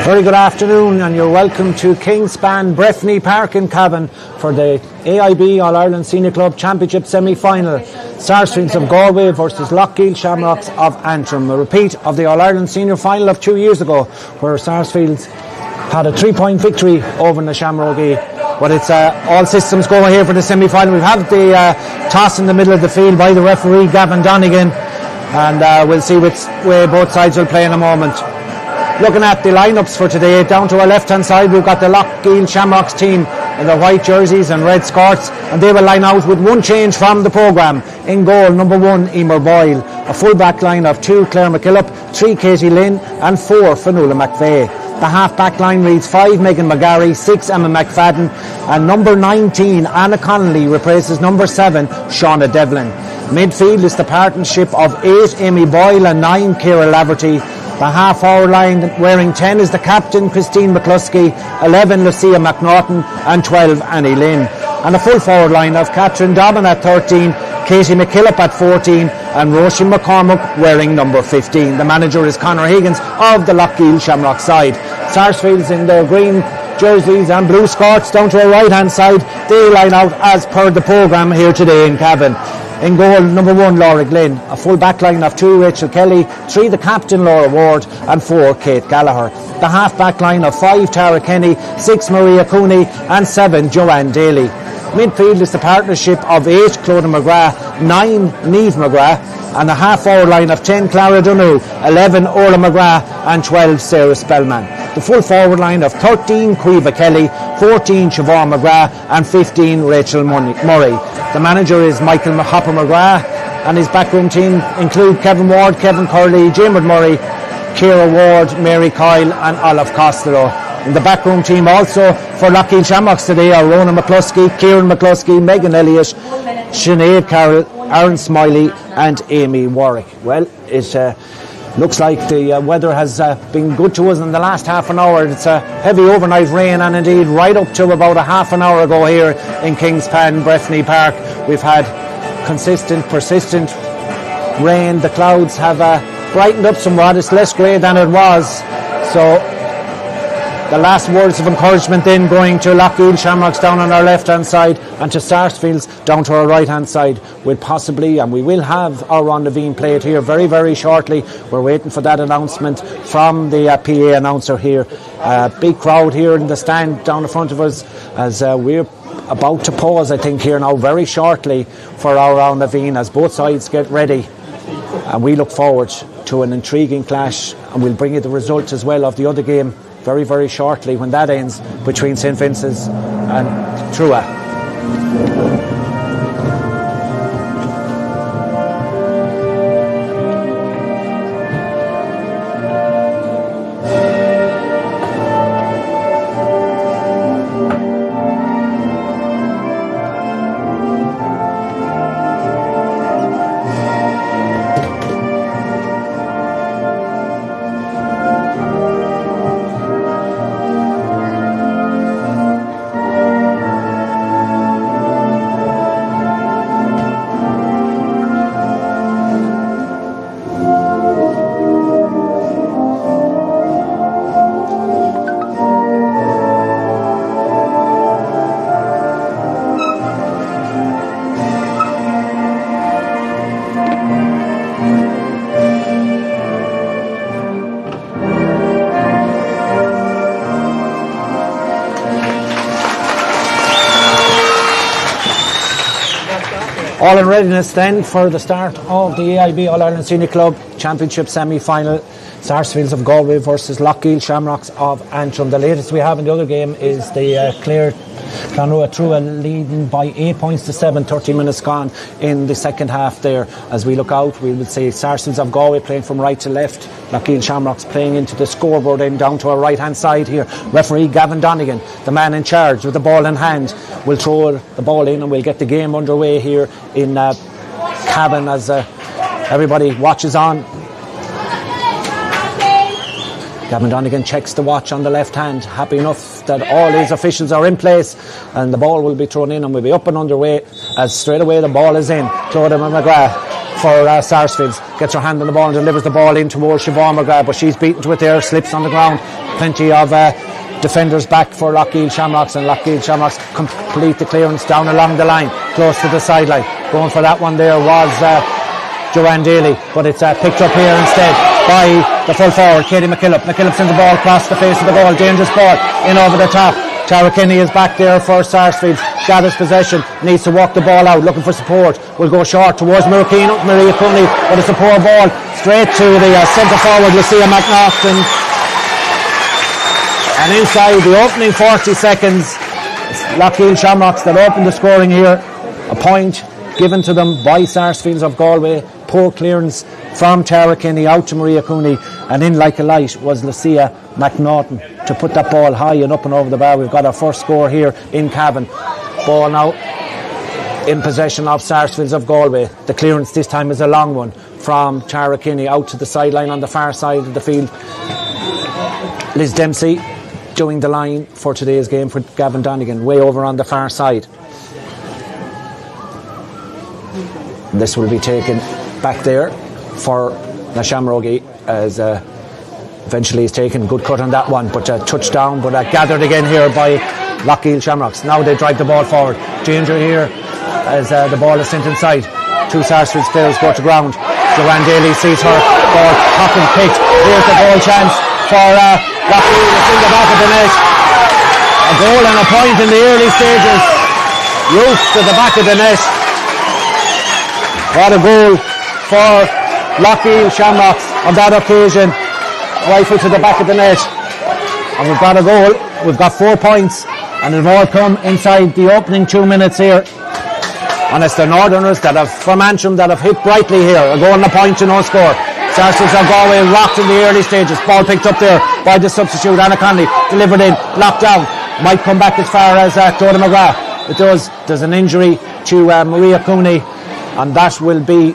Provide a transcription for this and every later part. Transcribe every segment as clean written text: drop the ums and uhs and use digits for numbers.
Very good afternoon, and you're welcome to Kingspan Breffni Park in Cavan for the AIB All-Ireland Senior Club Championship semi-final. Sarsfields of Galway versus Loughgiel Shamrocks of Antrim. A repeat of the All-Ireland Senior Final of 2 years ago, where Sarsfields had a 3-point victory over the Shamrocks. But it's all systems go here for the semi-final. We've had the toss in the middle of the field by the referee, Gavin Donegan, and we'll see which way both sides will play in a moment. Looking at the lineups for today, down to our left-hand side, we've got the Loughgiel Shamrocks team in their white jerseys and red skirts, and they will line out with one change from the programme. In goal, number 1, Emer Boyle. A full-back line of 2, Claire McKillop, 3, Katie Lynn, and 4, Fionnuala McVeigh. The half-back line reads 5, Megan McGarry, 6, Emma McFadden, and number 19, Anna Connolly, replaces number 7, Shauna Devlin. Midfield is the partnership of 8, Amy Boyle, and 9, Ciara Laverty. The half-hour line wearing 10 is the captain, Christine McCluskey, 11, Lucia McNaughton, and 12, Annie Lynn. And a full-forward line of Catherine Dobbin at 13, Katie McKillop at 14, and Roisin McCormack wearing number 15. The manager is Conor Higgins of the Loughgiel Shamrock side. Sarsfields in their green jerseys and blue skirts down to our right-hand side. They line out as per the programme here today in Cavan. In goal, number 1, Laura Glynn. A full back line of 2, Rachel Kelly, 3, the captain, Laura Ward, and 4, Kate Gallagher. The half back line of 5, Tara Kenny, 6, Maria Cooney, and 7, Joanne Daly. Midfield is the partnership of 8, Clodagh McGrath, 9, Neve McGrath, and a half-hour line of 10, Clara Donoghue, 11, Orla McGrath, and 12, Sarah Spellman. The full-forward line of 13, Caoimhe Kelly, 14, Siobhan McGrath, and 15, Rachel Murray. The manager is Michael Hopper McGrath, and his backroom team include Kevin Ward, Kevin Curley, Jim Murray, Ciara Ward, Mary Kyle, and Olive Costello. In the backroom team also for Loughgiel Shamrocks today are Rona McCluskey, Kieran McCluskey, Megan Elliott, Sinead Carroll, Aaron Smiley, and Amy Warwick. Well, it looks like the weather has been good to us in the last half an hour. It's a heavy overnight rain, and indeed right up to about a half an hour ago here in Kingspan Breffni Park we've had consistent, persistent rain. The clouds have brightened up somewhat. It's less grey than it was. So the last words of encouragement then going to Loughgiel Shamrocks down on our left-hand side, and to Sarsfields down to our right-hand side. We'll possibly, and we will have our Rondavine played here very, very shortly. We're waiting for that announcement from the PA announcer here. Big crowd here in the stand down in front of us as we're about to pause, I think, here now very shortly for our Rondavine as both sides get ready. And we look forward to an intriguing clash, and we'll bring you the result as well of the other game very, very shortly when that ends between St. Vincent's and Trua. All in readiness then for the start of the AIB All-Ireland Senior Club Championship semi-final. Sarsfields of Galway versus Loughgiel Shamrocks of Antrim. The latest we have in the other game is the Clare Trua leading by 8 points to 7, 30 minutes gone in the second half there. As we look out, we will see Sarsfields of Galway playing from right to left, Loughgiel Shamrocks playing into the scoreboard and down to our right hand side here. Referee Gavin Donegan, the man in charge with the ball in hand, will throw the ball in and we'll get the game underway here in Cavan as everybody watches on. Gavin Donegan checks the watch on the left hand, happy enough that all his officials are in place, and the ball will be thrown in and we'll be up and underway as straight away the ball is in. Clodagh McGrath for Sarsfields. Gets her hand on the ball and delivers the ball in towards Siobhan McGrath, but she's beaten to it there, slips on the ground. Plenty of defenders back for Loughgiel Shamrocks, and Loughgiel Shamrocks complete the clearance down along the line, close to the sideline. Going for that one there was Joanne Daly, but it's picked up here instead by the full forward, Katie McKillop. McKillop sends the ball across the face of the goal, dangerous ball in over the top. Tara Kinney is back there for Sarsfields, gathers possession, needs to walk the ball out, looking for support, will go short towards Maria Cooney, but it's a poor ball straight to the centre forward, Lucia McNaughton. And inside the opening 40 seconds, it's Loughgiel Shamrocks that opened the scoring here. A point given to them by Sarsfields of Galway. Poor clearance from Tara Kinney out to Maria Cooney, and in like a light was Lucia McNaughton to put that ball high and up and over the bar. We've got our first score here in Cavan. Ball now in possession of Sarsfields of Galway. The clearance this time is a long one from Tara Kinney out to the sideline on the far side of the field. Liz Dempsey doing the line for today's game for Gavin Donegan, way over on the far side. This will be taken back there for the Shamrogi as eventually is taken. Good cut on that one, but touchdown, but gathered again here by Loughgiel Shamrocks. Now they drive the ball forward. Danger here as the ball is sent inside. Two Sarsfields players go to ground. Joanne Daly sees her ball popping picked. Here's the goal chance for Loughgiel. It's in the back of the net. A goal and a point in the early stages. Youth to the back of the net. What a goal for Loughgiel Shamrocks on that occasion. Rifle to the back of the net. And we've got a goal. We've got 4 points. And it'll all come inside the opening 2 minutes here. And it's the Northerners that have, from Antrim, that have hit brightly here. A goal and a point to no score. Sarsfields of Galway rocked in the early stages. Ball picked up there by the substitute, Anna Conley. Delivered in, knocked down. Might come back as far as Dora McGrath. It does. There's an injury to Maria Cooney. And that will be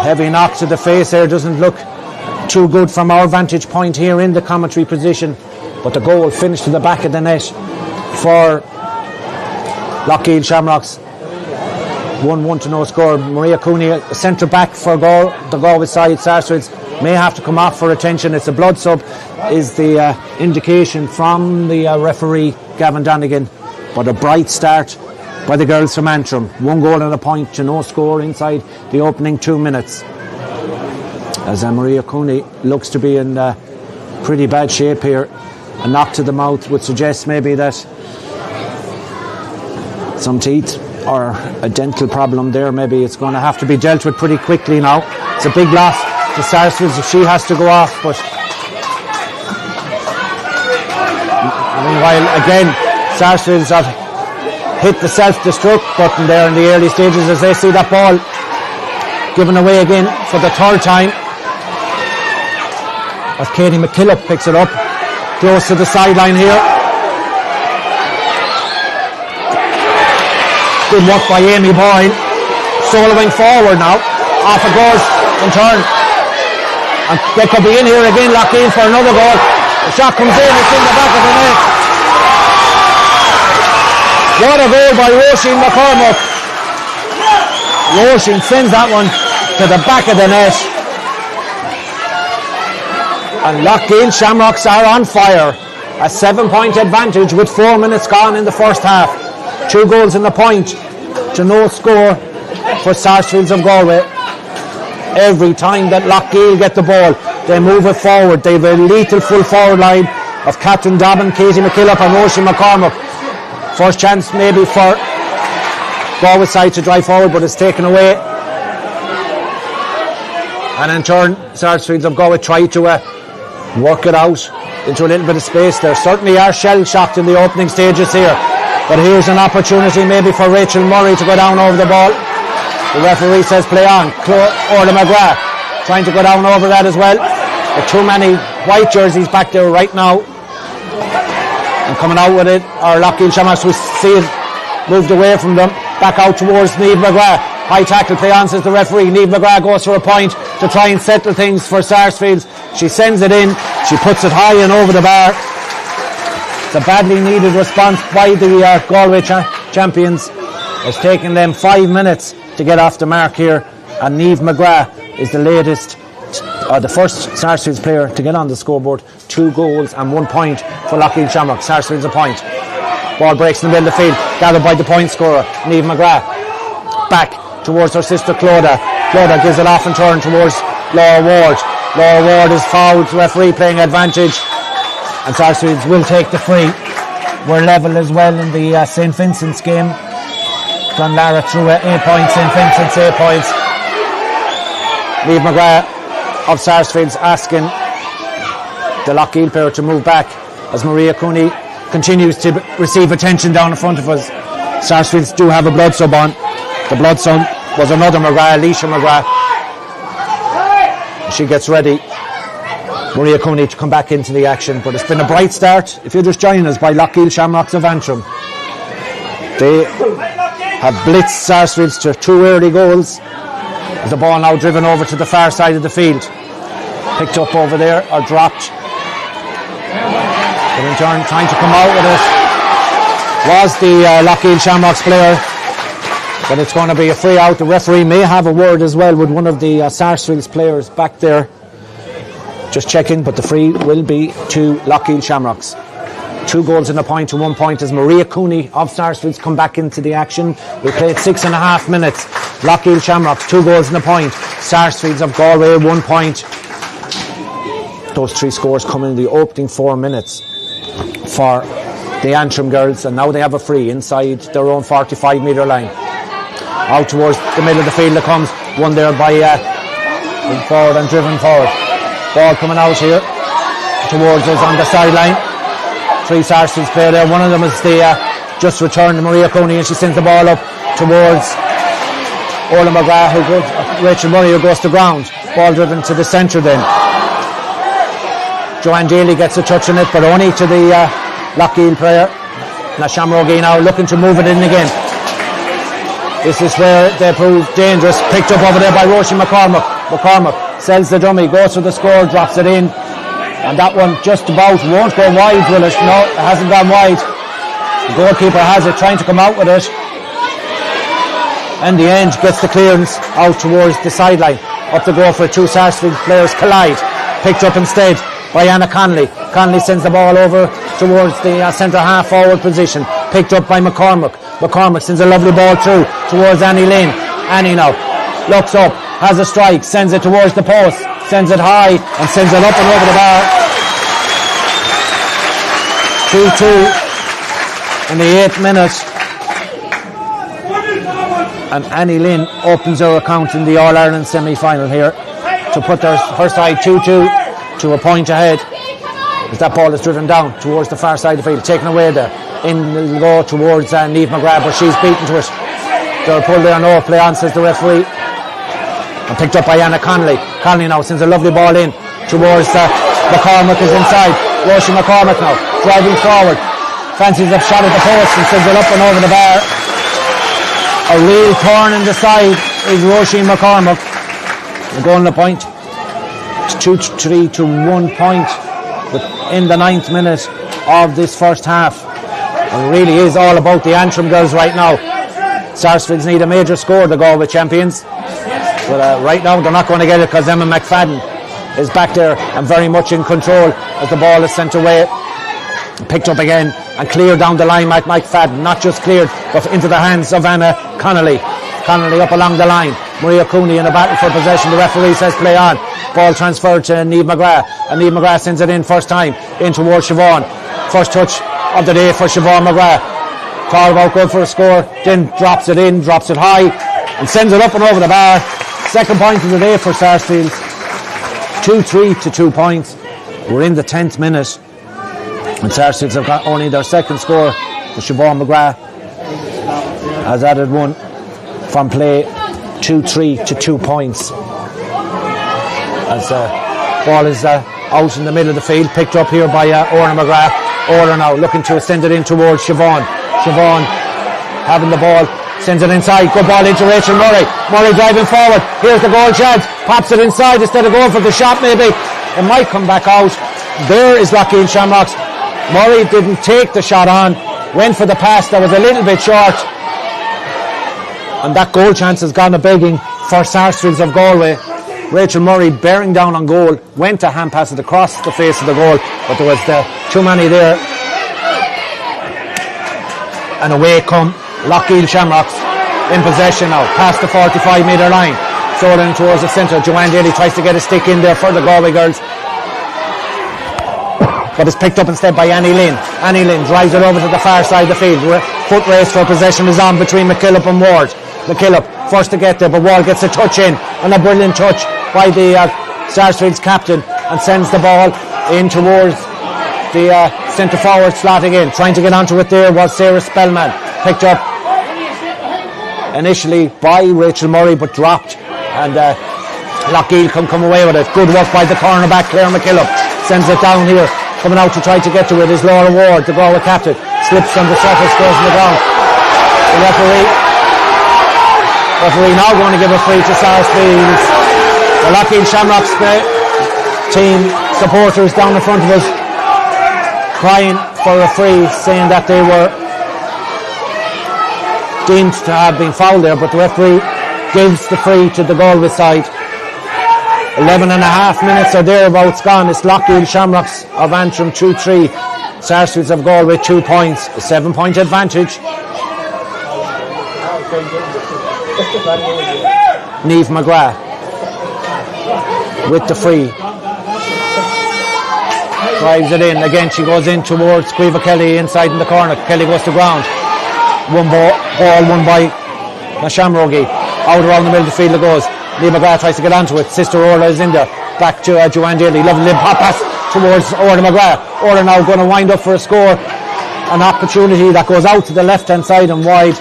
heavy knock to the face there. Doesn't look too good from our vantage point here in the commentary position. But the goal finished to the back of the net for Loughgiel Shamrocks. 1-1 to no score. Maria Cooney, a centre back for the Galway side. Sarsfields may have to come off for attention. It's a blood sub, is the indication from the referee Gavin Donegan. But a bright start by the girls from Antrim. 1 goal and a point to no score inside the opening 2 minutes. As Maria Cooney looks to be in pretty bad shape here. A knock to the mouth would suggest maybe that some teeth or a dental problem there. Maybe it's going to have to be dealt with pretty quickly now. It's a big loss to Sarsfields if she has to go off, but meanwhile again Sarsfields have hit the self-destruct button there in the early stages as they see that ball given away again for the third time as Katie McKillop picks it up close to the sideline here. Good work by Amy Boyle, soloing forward now. Off it goes in turn, and they could be in here again. Loughgiel for another goal. The shot comes in, it's in the back of the net. What a goal by Roisin McCormack. Roisin sends that one to the back of the net. And Loughgiel Shamrocks are on fire. A 7-point advantage with 4 minutes gone in the first half. 2 goals in the point to no score for Sarsfields of Galway. Every time that Loughgiel get the ball, they move it forward. They have a lethal full forward line of Catherine Dobbin, Katie McKillop and Roisin McCormack. First chance maybe for Galway side to drive forward, but it's taken away. And in turn, Sarsfields of Galway try to work it out into a little bit of space. There certainly are shell-shocked in the opening stages here. But here's an opportunity maybe for Rachel Murray to go down over the ball. The referee says play on. Orla McGrath trying to go down over that as well. With too many white jerseys back there right now. And coming out with it are Loughgiel Shamrocks. We see it moved away from them. Back out towards Niamh McGrath. High tackle, play on, says the referee. Niamh McGrath goes for a point to try and settle things for Sarsfields. She sends it in. She puts it high and over the bar. It's a badly needed response by the Galway champions. It's taken them 5 minutes to get off the mark here, and Niamh McGrath is the latest, or the first Sarsfields player to get on the scoreboard. 2 goals and 1 point for Loughgiel Shamrocks. Sarsfields a point. Ball breaks in the middle of the field, gathered by the point scorer, Niamh McGrath. Back towards her sister Clodagh. Clodagh gives it off and turn towards Laura Ward. Laura Ward is fouled, referee playing advantage, and Sarsfields will take the free. We're level as well in the St. Vincent's game. Clonlara threw 8 points, St. Vincent's 8 points. Niamh McGrath of Sarsfields asking the Loughgiel player to move back as Maria Cooney continues to receive attention down in front of us. Sarsfields do have a blood sub on. The blood sub was another McGrath, Alicia McGrath. She gets ready, Maria Cooney, to come back into the action. But it's been a bright start, if you're just joining us, by Loughgiel Shamrocks of Antrim. They have blitzed Sarsfields to 2 early goals. The ball now driven over to the far side of the field. Picked up over there, or dropped. But in turn, trying to come out with it was the Loughgiel Shamrocks player. But it's going to be a free out. The referee may have a word as well with one of the Sarsfields players back there. Just checking, but the free will be to Loughgiel Shamrocks. 2 goals and a point to 1 point as Maria Cooney of Sarsfields come back into the action. We played 6.5 minutes. Loughgiel Shamrocks 2 goals and a point. Sarsfields of Galway 1 point. Those 3 scores come in the opening 4 minutes for the Antrim girls, and now they have a free inside their own 45-metre line. Out towards the middle of the field it comes. One there by forward and driven forward. Ball coming out here towards us on the sideline. 3 Sarsfields player there. One of them is the just returned to Maria Cooney, and she sends the ball up towards Orla McGrath, Rachel Murray, who goes to ground. Ball driven to the centre then. Joanne Daly gets a touch on it, but only to the Loughgiel player. Now Shamrock now looking to move it in again. This is where they prove dangerous. Picked up over there by Roisin McCormack. McCormack sells the dummy, goes for the score, drops it in. And that one just about won't go wide, will it? No, it hasn't gone wide. The goalkeeper has it, trying to come out with it. In the end, gets the clearance out towards the sideline. Up to go for 2 Sarsfield players collide. Picked up instead by Anna Connolly. Connolly sends the ball over towards the centre half forward position. Picked up by McCormack. McCormack sends a lovely ball through towards Annie Lynn. Annie now looks up, has a strike, sends it towards the post, sends it high and sends it up and over the bar. 2-2 in the 8th minute. And Annie Lynn opens her account in the All-Ireland semi-final here to put her side 2-2 to a point ahead. As that ball is driven down towards the far side of the field, taken away there. In the go towards Niamh McGrath, but she's beaten to it. They're pulled there, no play on, says the referee. And picked up by Anna Connolly. Connolly now sends a lovely ball in towards McCormack is inside. Roisin McCormack now driving forward. Fancies a shot at the post and sends it up and over the bar. A real thorn in the side is Roisin McCormack. The goal on the point. It's 2-3 to 1 point in the 9th minute of this first half. It really is all about the Antrim girls right now. Sarsfields need a major score to go with champions. But right now they're not going to get it because Emma McFadden is back there and very much in control as the ball is sent away. Picked up again and cleared down the line by McFadden. Not just cleared, but into the hands of Anna Connolly. Connolly up along the line. Maria Cooney in a battle for possession. The referee says play on. Ball transferred to Niamh McGrath. And Niamh McGrath sends it in first time in towards Siobhan. First touch of the day for Siobhan McGrath. Thought about going for a score, then drops it in, drops it high, and sends it up and over the bar. Second point of the day for Sarsfields. 2-3 to 2 points. We're in the 10th minute, and Sarsfields have got only their second score. For Siobhan McGrath has added one from play. 2-3 to 2 points. As ball is out in the middle of the field, picked up here by Orla McGrath. Orla now looking to send it in towards Siobhan. Siobhan having the ball, sends it inside. Good ball into Rachel Murray. Murray driving forward. Here's the goal chance. Pops it inside instead of going for the shot maybe. It might come back out. There is Loughgiel Shamrocks. Murray didn't take the shot on. Went for the pass that was a little bit short. And that goal chance has gone a begging for Sarsfields of Galway. Rachel Murray bearing down on goal, went to hand pass it across the face of the goal, but there was too many there. And away come Loughgiel Shamrocks in possession now, past the 45 metre line. Stolen towards the centre. Joanne Daly tries to get a stick in there for the Galway girls, but it's picked up instead by Annie Lynn. Annie Lynn drives it over to the far side of the field. Foot race for possession is on between McKillop and Ward. McKillop first to get there, but Ward gets a touch in, and a brilliant touch by the Sarsfields captain, and sends the ball in towards the centre forward slot again. Trying to get onto it there was Sarah Spellman, picked up initially by Rachel Murray but dropped, and Loughgiel can come away with it. Good work by the cornerback Claire McKillop, sends it down here. Coming out to try to get to it is Laura Ward, the Galway captain. Slips on the surface, goes on the ground. The referee now going to give a free to Sarsfields. The Loughgiel Shamrocks team supporters down the front of us crying for a free, saying that they were deemed to have been fouled there, but the referee gives the free to the Galway side. 11 and a half minutes or thereabouts gone. It's Loughgiel Shamrocks of Antrim 2-3. Sarsfields of Galway 2 points. A 7-point advantage. Niamh McGrath with the free. Drives it in. Again she goes in towards Quiva Kelly inside in the corner. Kelly goes to ground. One ball won by Shamrogi. Out around the middle of the field it goes. Niamh McGrath tries to get onto it. Sister Orla is in there. Back to Joanne Daly. Lovely pop pass towards Orla McGrath. Orla now going to wind up for a score. An opportunity that goes out to the left hand side and wide.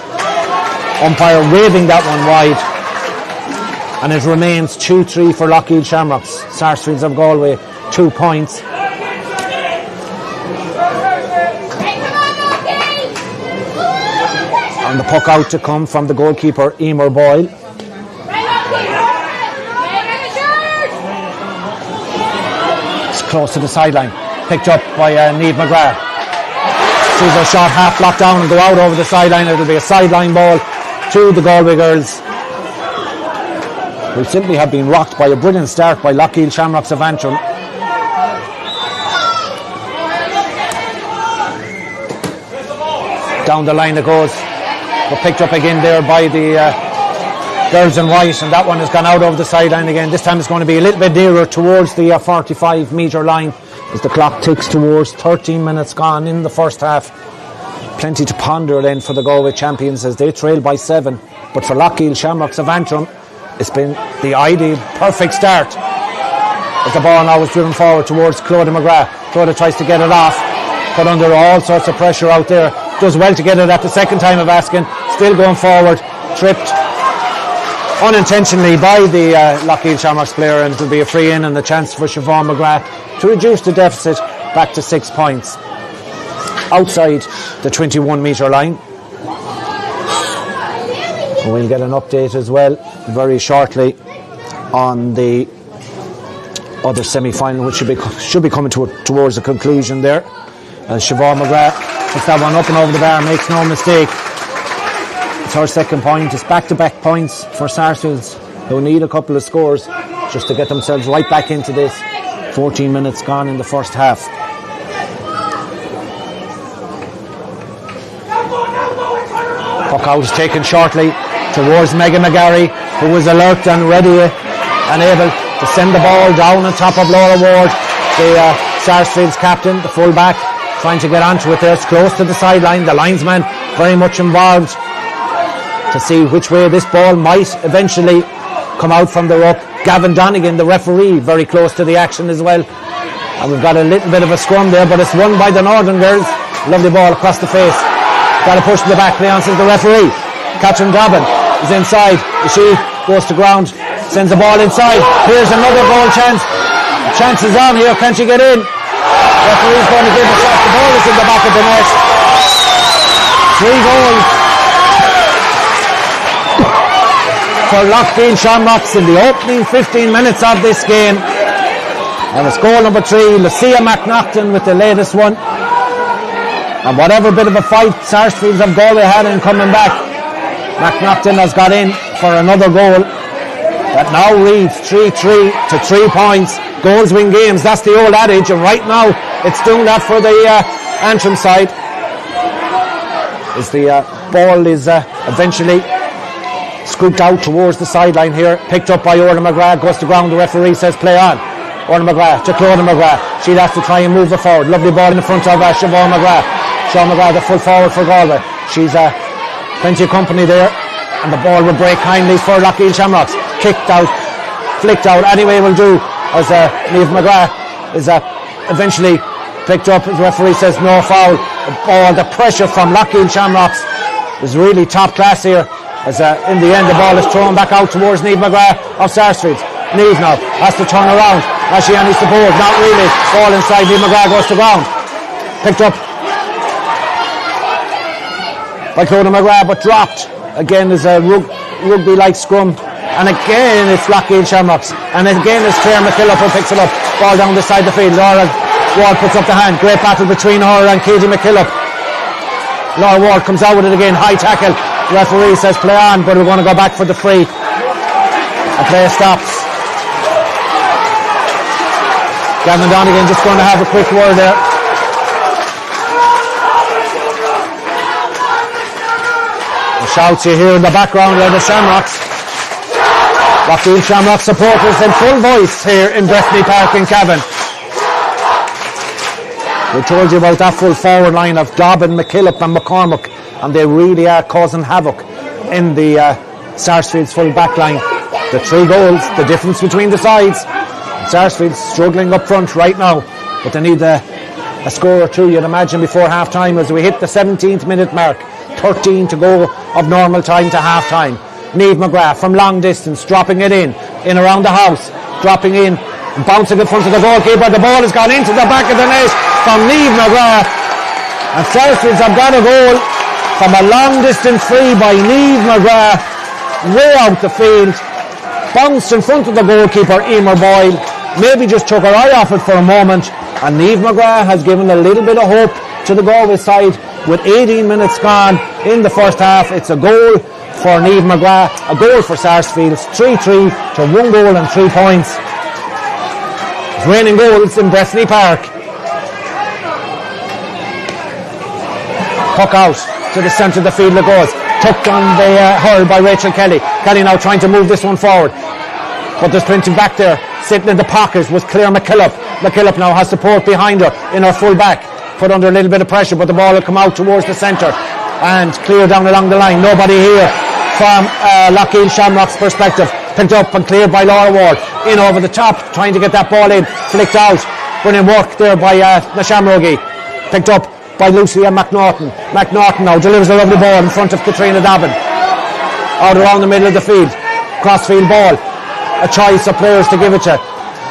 Umpire waving that one wide. And it remains 2-3 for Loughgiel Shamrocks. Sarsfields of Galway 2 points. And the puck out to come from the goalkeeper Emer Boyle. It's close to the sideline. Picked up by Niamh McGrath. Sees her shot half blocked down and go out over the sideline. It'll be a sideline ball to the Galway girls, who simply have been rocked by a brilliant start by Loughgiel Shamrocks of Antrim. Down the line it goes, but picked up again there by the girls in white, and that one has gone out over the sideline again. This time it's going to be a little bit nearer towards the 45 metre line as the clock ticks towards 13 minutes gone in the first half. Plenty to ponder then for the Galway champions as they trail by 7, but for Loughgiel Shamrocks of Antrim it's been the ideal perfect start as the ball now is driven forward towards Clodagh McGrath. Clodagh tries to get it off, put under all sorts of pressure out there, does well to get it at the second time of asking, still going forward, tripped unintentionally by the Loughgiel Shamrocks player, and it will be a free in and a chance for Siobhan McGrath to reduce the deficit back to 6 points outside the 21 metre line. And we'll get an update as well very shortly on the other semi-final, which should be coming towards a conclusion there. As Siobhan McGrath puts that one up and over the bar, makes no mistake. It's her second point. It's back-to-back points for Sarsfields, who need a couple of scores just to get themselves right back into this. 14 minutes gone in the first half. Puck out is taken shortly towards Megan McGarry, who was alert and ready and able to send the ball down on top of Laura Ward, the Sarsfields captain, the full-back, trying to get onto it there. It's close to the sideline. The linesman very much involved to see which way this ball might eventually come out from the ruck. Gavin Donegan, the referee, very close to the action as well. And we've got a little bit of a scrum there, but it's won by the Northern girls. Lovely ball across the face. Got a push to the back, play on, says the referee. Catherine Dobbin is inside. She goes to ground, sends the ball inside. Here's another goal chance. Chance is on here. Can she get in? Referee's going to give a shot. The ball is in the back of the net. 3 goals for Loughgiel Shamrocks in the opening 15 minutes of this game. And it's goal number 3. Lucia McNaughton with the latest one. And whatever bit of a fight Sarsfields of Galway had in coming back, McNaughton has got in for another goal. That now reads 3-3 to 3 points. Goals win games, that's the old adage, and right now it's doing that for the Antrim side. As the ball is eventually scooped out towards the sideline here, picked up by Orla McGrath, goes to ground, the referee says play on. Orla McGrath to Clodagh McGrath, she'll have to try and move it forward. Lovely ball in the front of Siobhan McGrath. Siobhan McGrath, the full forward for Galway. She's plenty of company there, and the ball will break kindly for Loughgiel Shamrocks. Kicked out, flicked out, anyway will do, as Niamh McGrath is eventually picked up. The referee says no foul. The pressure from Loughgiel Shamrocks is really top class here, as in the end the ball is thrown back out towards Niamh McGrath of Sarsfields. Niamh now has to turn around. Has she any support? Not really. Ball inside, Niamh McGrath goes to ground. Picked up by Clodagh McGrath, but dropped. Again is a rugby-like scrum. And again it's Loughgiel Shamrocks. And again it's Claire McKillop who picks it up. Ball down the side of the field. Laura Ward puts up the hand. Great battle between her and Katie McKillop. Laura Ward comes out with it again. High tackle. The referee says play on, but we're going to go back for the free. The play stops. Gavin Donegan just going to have a quick word there. The shouts you hear in the background are the Shamrocks. Loughgiel Shamrocks supporters in full voice here in Breffni Park in Cavan. We told you about that full forward line of Dobbin, McKillop and McCormack, and they really are causing havoc in the Sarsfields full back line. The 3 goals, the difference between the sides. Sarsfields struggling up front right now, but they need a score or two, you'd imagine, before half time, as we hit the 17th minute mark. 13 to go of normal time to half time. Niamh McGrath from long distance, dropping it in around the house, dropping in, bouncing in front of the goalkeeper. The ball has gone into the back of the net from Niamh McGrath, and Sarsfields have got a goal from a long distance free by Niamh McGrath, way out the field, bounced in front of the goalkeeper Emer Boyle, maybe just took her eye off it for a moment, and Niamh McGrath has given a little bit of hope to the Galway side with 18 minutes gone in the first half. It's a goal for Niamh McGrath, a goal for Sarsfields, 3-3 to 1 goal and 3 points. It's raining goals in Breffni Park. Puck out to the centre of the field it goes. Tucked on the hurl by Rachel Kelly. Kelly now trying to move this one forward, but there's plenty back there. Sitting in the pocket was Claire McKillop. McKillop now has support behind her in her full back. Put under a little bit of pressure, but the ball will come out towards the centre and clear down along the line. Nobody here from Loughgiel Shamrock's perspective. Picked up and cleared by Laura Ward. In over the top, trying to get that ball in. Flicked out. Brilliant work there by the Shamroggie. Picked up by Lucy and McNaughton. McNaughton now delivers a lovely ball in front of Katrina Dobbin. Out around the middle of the field. Crossfield ball. A choice of players to give it to.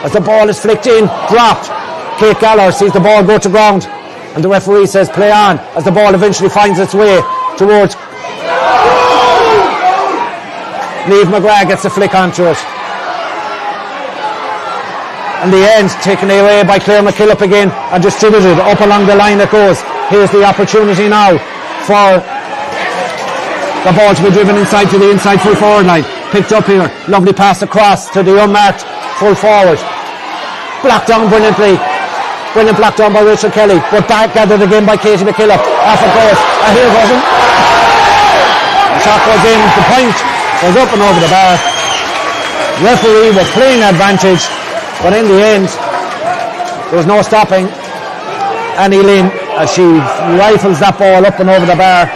As the ball is flicked in, dropped. Kate Gallagher sees the ball go to ground, and the referee says play on, as the ball eventually finds its way towards Niamh McGrath. Gets a flick onto it. In the end, taken away by Claire McKillop again and distributed up along the line it goes. Here's the opportunity now for the ball to be driven inside to the inside full forward line. Picked up here, lovely pass across to the unmarked full forward. Blocked down brilliantly. Brilliant block down by Rachel Kelly, but back gathered again by Katie McKillop. Off it goes, and here goes in. The shot goes in, the point was up and over the bar. Referee was playing advantage, but in the end there was no stopping Annie Lynn as she rifles that ball up and over the bar.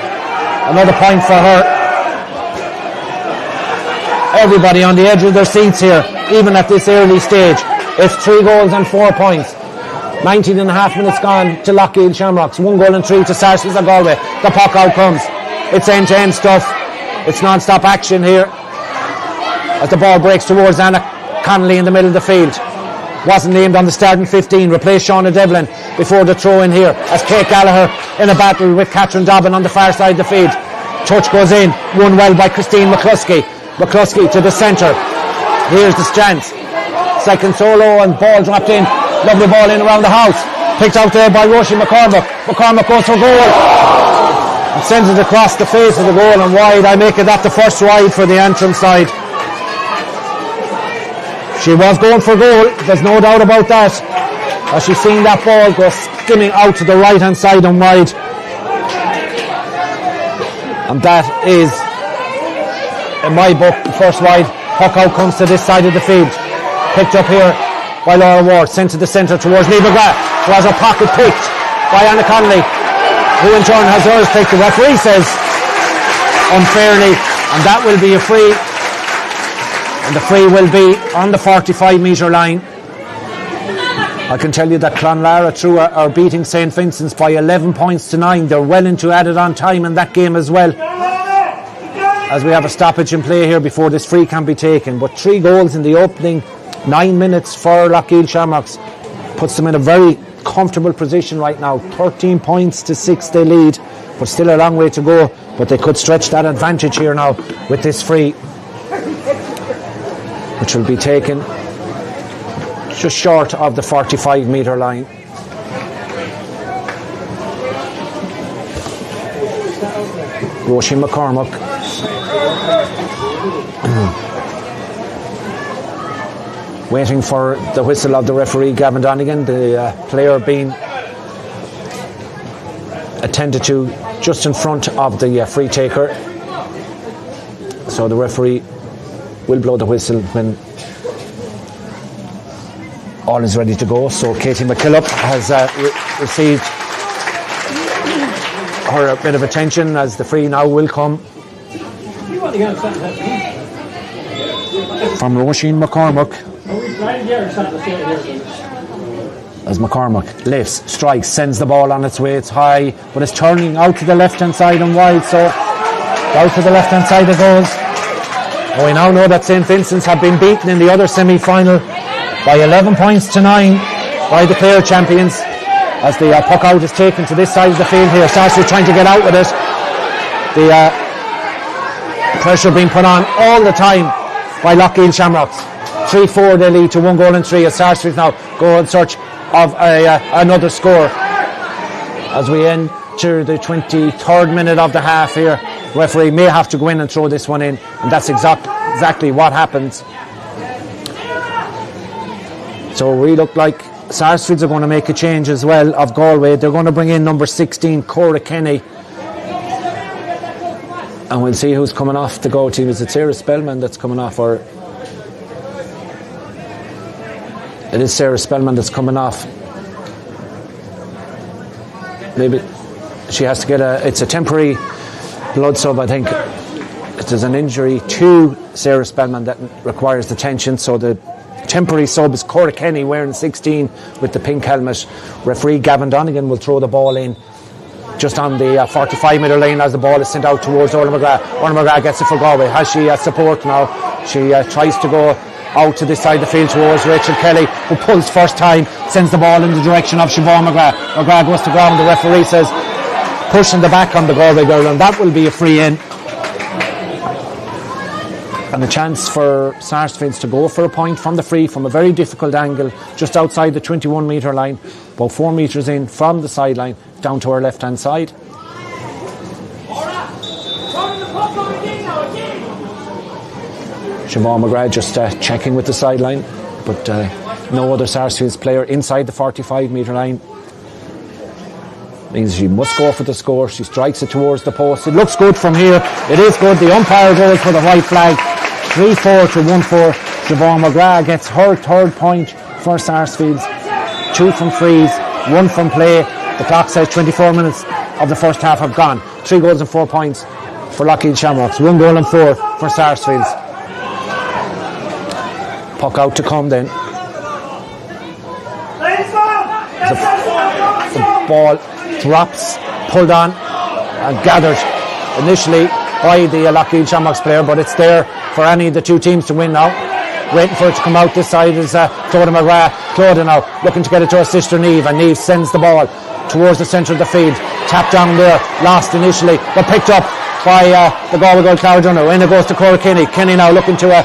Another point for her. Everybody on the edge of their seats here, even at this early stage. It's 3 goals and 4 points. 19 and a half minutes gone to Loughgiel Shamrocks. 1 goal and 3 to Sarsfields of Galway. The puck out comes. It's end-to-end stuff. It's non-stop action here as the ball breaks towards Anna Connolly in the middle of the field. Wasn't named on the starting 15. Replaced Shauna Devlin before the throw in here as Kate Gallagher in a battle with Catherine Dobbin on the far side of the field. Touch goes in. Won well by Christine McCluskey. McCluskey to the centre. Here's the chance. Second solo and ball dropped in. Lovely ball in around the house. Picked out there by Roisin McCormack. McCormack goes for goal. and sends it across the face of the goal and wide. I make it that the first wide for the Antrim side. She was going for goal, there's no doubt about that, as she's seen that ball go skimming out to the right hand side and wide. And that is, in my book, the first wide. Puck out comes to this side of the field, picked up here by Laura Ward, sent to the centre towards Lee McGrath, who has her pocket picked by Anna Connolly, who in turn has hers picked. The referee says unfairly, and that will be a free. And the free will be on the 45 metre line. I can tell you that Clonlara through are beating St. Vincent's by 11 points to 9. They're well into added on time in that game as well, as we have a stoppage in play here before this free can be taken. But 3 goals in the opening 9 minutes for Loughgiel Shamrocks puts them in a very comfortable position right now. 13 points to 6 they lead, but still a long way to go. But they could stretch that advantage here now with this free, which will be taken just short of the 45 metre line. Roisin McCormack waiting for the whistle of the referee Gavin Donegan, the player being attended to just in front of the free taker. So the referee will blow the whistle when all is ready to go. So Katie McKillop has received her bit of attention, as the free now will come from Roisin McCormack, as McCormack lifts, strikes, sends the ball on its way. It's high, but it's turning out to the left hand side and wide, so out to the left hand side it goes. We now know that St. Vincent's have been beaten in the other semi-final by 11 points to 9 by the Clare champions, as the puck out is taken to this side of the field here. Sarsfields trying to get out with it. The pressure being put on all the time by Loughgiel Shamrocks. 3-4 they lead to 1 goal and 3, as Sarsfields now go in search of another score. As we enter the 23rd minute of the half here, referee may have to go in and throw this one in, and that's exactly what happens. So we look like Sarsfields are going to make a change as well of Galway. They're going to bring in number 16 Cora Kenny, and we'll see who's coming off the goal team. Is it Sarah Spellman that's coming off, or it is Sarah Spellman that's coming off? Maybe she has to get it's a temporary blood sub, I think. There's an injury to Sarah Spellman that requires attention, so the temporary sub is Cora Kenny, wearing 16 with the pink helmet. Referee Gavin Donegan will throw the ball in just on the 45 metre line as the ball is sent out towards Orla McGrath. Orla McGrath gets it for Galway. Has she support now? She tries to go out to this side of the field towards Rachel Kelly, who pulls first time, sends the ball in the direction of Siobhan McGrath. McGrath goes to ground. The referee says pushing the back on the Galway girl, and that will be a free in. And a chance for Sarsfields to go for a point from the free from a very difficult angle, just outside the 21 metre line, about 4 metres in from the sideline, down to our left hand side. Siobhan McGrath just checking with the sideline, but no other Sarsfields player inside the 45 metre line. Means she must go for the score. She strikes it towards the post. It looks good from here. It is good. The umpire goes for the white flag. 3-4 to 1-4. Siobhan McGrath gets her 3rd point for Sarsfields. 2 from frees, 1 from play. The clock says 24 minutes of the first half have gone. 3 goals and 4 points for Loughgiel Shamrocks. 1 goal and 4 for Sarsfields. Puck out to come then. The ball drops, pulled on and gathered initially by the Loughgiel Shamrocks player, but it's there for any of the 2 teams to win now. Waiting for it to come out this side is Clodagh McGrath. Clodagh now looking to get it to her sister Niamh, and Niamh sends the ball towards the centre of the field. Tapped down there, lost initially, but picked up by the Galway girl Clara Dunner. In it goes to Cora Kenny. Kenny now looking to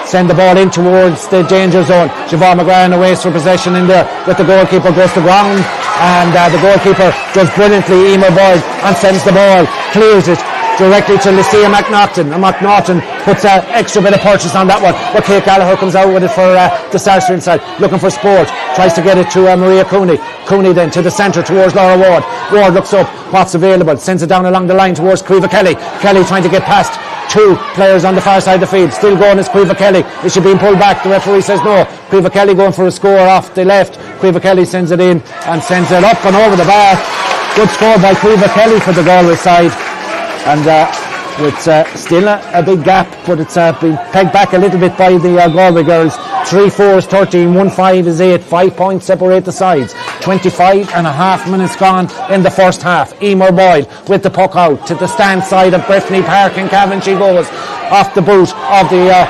send the ball in towards the danger zone. Siobhan McGrath in a race for possession in there with the goalkeeper, goes to ground, and the goalkeeper does brilliantly, Emer Boyd, and sends the ball clears it directly to Lucia McNaughton, and McNaughton puts an extra bit of purchase on that one, but Kate Gallagher comes out with it for the Sarsfields side, looking for Sport, tries to get it to Maria Cooney then to the centre towards Laura Ward looks up, what's available, sends it down along the line towards Creva Kelly trying to get past two players on the far side of the field, still going is Creva Kelly, is she being pulled back? The referee says no. Creva Kelly going for a score off the left, Creva Kelly sends it in and sends it up and over the bar. Good score by Creva Kelly for the Galway side, and with still a big gap, but it's been pegged back a little bit by the Galway girls. 3-4 is 13, 1-5 is 8, 5 points separate the sides. 25 and a half minutes gone in the first half. Emer Boyle with the puck out to the stand side of Breffni Park in Cavan. She goes off the boot of the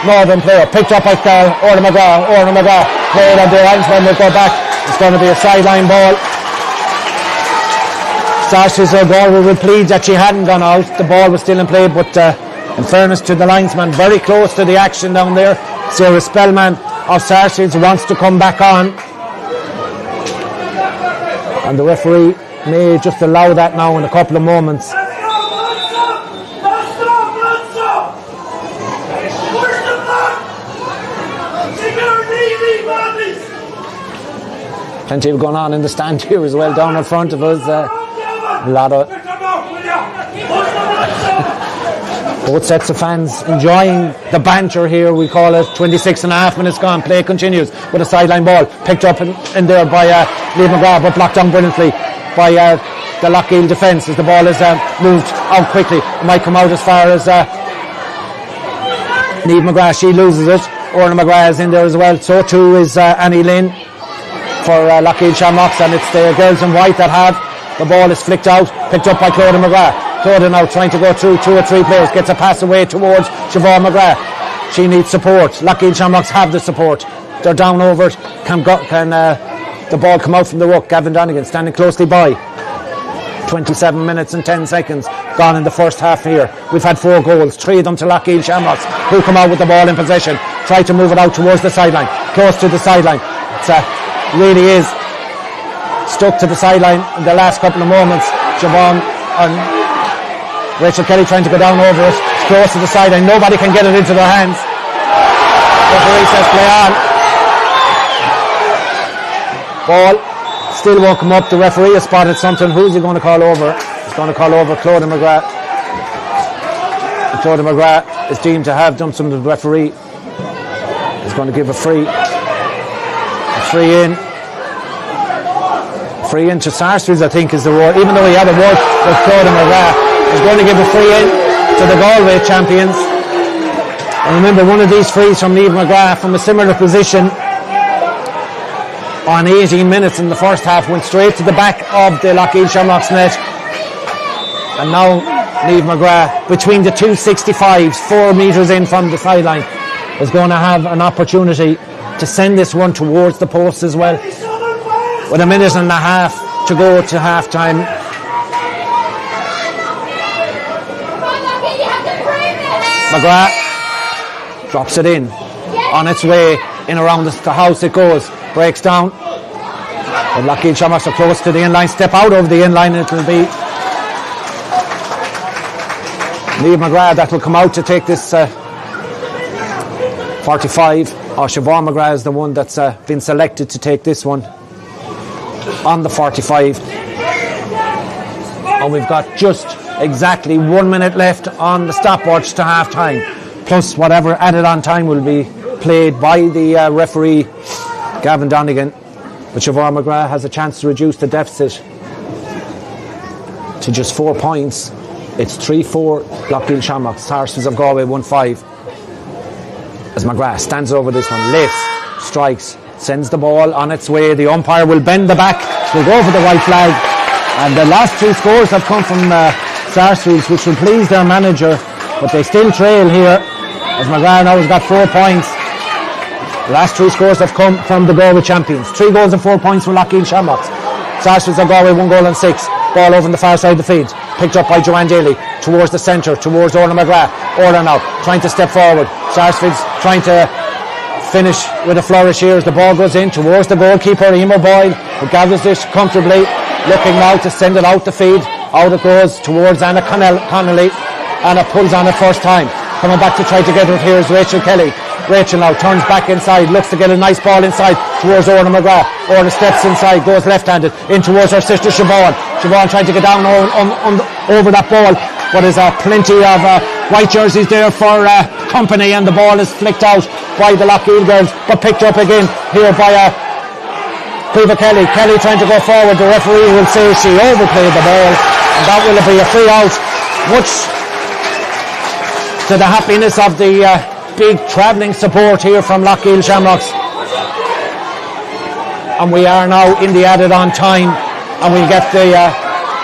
Northern player, picked up by Orla McGrath played on the linesman, will go back. It's going to be a sideline ball. Sarsfields Galway will plead that she hadn't gone out, the ball was still in play, but in fairness to the linesman, very close to the action down there. Sarah Spellman of Sarsfields wants to come back on, and the referee may just allow that now in a couple of moments. Plenty of going on in the stand here as well down in front of us. A lot of both sets of fans enjoying the banter here. We call it 26 and a half minutes gone. Play continues with a sideline ball picked up in there by Liam McGrath, but blocked down brilliantly by the Loughgiel defence as the ball is moved out quickly. It might come out as far as Niamh McGrath. She loses it. Orla McGrath is in there as well. So too is Annie Lynn for Loughgiel Shamrocks, and it's the girls in white that have. The ball is flicked out, picked up by Clodagh McGrath. Clodagh now trying to go through 2 or 3 players, gets a pass away towards Siobhan McGrath. She needs support. Loughgiel Shamrocks have the support. They're down over it. Can the ball come out from the ruck? Gavin Donegan standing closely by. 27 minutes and 10 seconds gone in the first half here. We've had 4 goals, 3 of them to Loughgiel Shamrocks, who come out with the ball in possession. Try to move it out towards the sideline, close to the sideline. It really is stuck to the sideline in the last couple of moments. Siobhan and Rachel Kelly trying to go down over it. It's close to the sideline. Nobody can get it into their hands. Referee says play on. Ball still won't come up. The referee has spotted something. Who's he going to call over? He's going to call over Clodagh McGrath. And Clodagh McGrath is deemed to have done something. The referee is going to give a free in. Free in to Sarsfields, I think, is the word. Even though he had a word with Clodagh McGrath, he's going to give a free in to the Galway champions. And remember, one of these frees from Niamh McGrath from a similar position on 18 minutes in the first half went straight to the back of the Loughgiel Shamrocks net. And now Niamh McGrath, between the 265s, 4 metres in from the sideline, is going to have an opportunity to send this one towards the post as well. With a minute and a half to go to half time. McGrath drops it in. On its way in around the house it goes. Breaks down. But Loughgiel Shamrocks are close to the inline. Step out over the inline. It will be Niamh McGrath that will come out to take this 45. Siobhan McGrath is the one that's been selected to take this one on the 45, and we've got just exactly 1 minute left on the stopwatch to half time, plus whatever added on time will be played by the referee Gavin Donegan. But Siobhan McGrath has a chance to reduce the deficit to just 4 points. It's 3-4 Loughgiel Shamrocks. Sarsfields of Galway 1-5 as McGrath stands over this one, lifts, strikes, sends the ball on its way. The umpire will bend the back, will go for the white flag, and the last 2 scores have come from Sarsfields, which will please their manager, but they still trail here as McGrath now has got 4 points. The last 3 scores have come from the Galway champions. 3 goals and 4 points for Loughgiel Shamrocks. Sarsfields of Galway 1 goal and 6. Ball over on the far side of the field, picked up by Joanne Daly towards the centre, towards Orla McGrath. Orla now trying to step forward. Sarsfields trying to finish with a flourish here as the ball goes in towards the goalkeeper Emer Boyle, who gathers this comfortably, looking now to send it out the field Out it goes towards Anna Connolly. Anna pulls on it first time. Coming back to try to get it here is Rachel Kelly. Rachel now turns back inside, looks to get a nice ball inside towards Orla McGrath. Orla steps inside, goes left-handed in towards her sister Siobhan. Siobhan trying to get down over that ball, but there's plenty of white jerseys there for company, and the ball is flicked out by the Loughgiel girls, but picked up again here by Cleva Kelly. Kelly trying to go forward. The referee will say she overplayed the ball, and that will be a free out, much to the happiness of the big travelling support here from Loughgiel Shamrocks. And we are now in the added on time, and we'll get the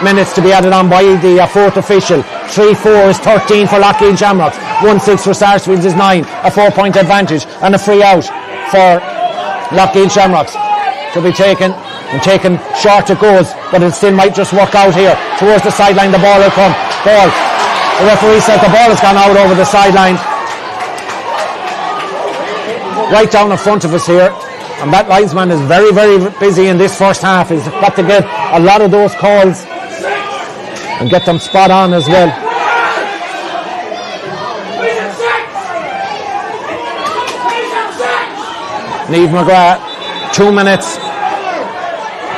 minutes to be added on by the fourth official. 3-4 is 13 for Loughgiel Shamrocks, 1-6 for Sarsfields is 9, a 4-point advantage, and a free out for Loughgiel Shamrocks to be taken, and taken short it goes, but it still might just work out here towards the sideline. The ball will come. The referee said the ball has gone out over the sideline, right down in front of us here, and that linesman is very, very busy in this first half. He's got to get a lot of those calls and get them spot on as well. Niamh McGrath, 2 minutes,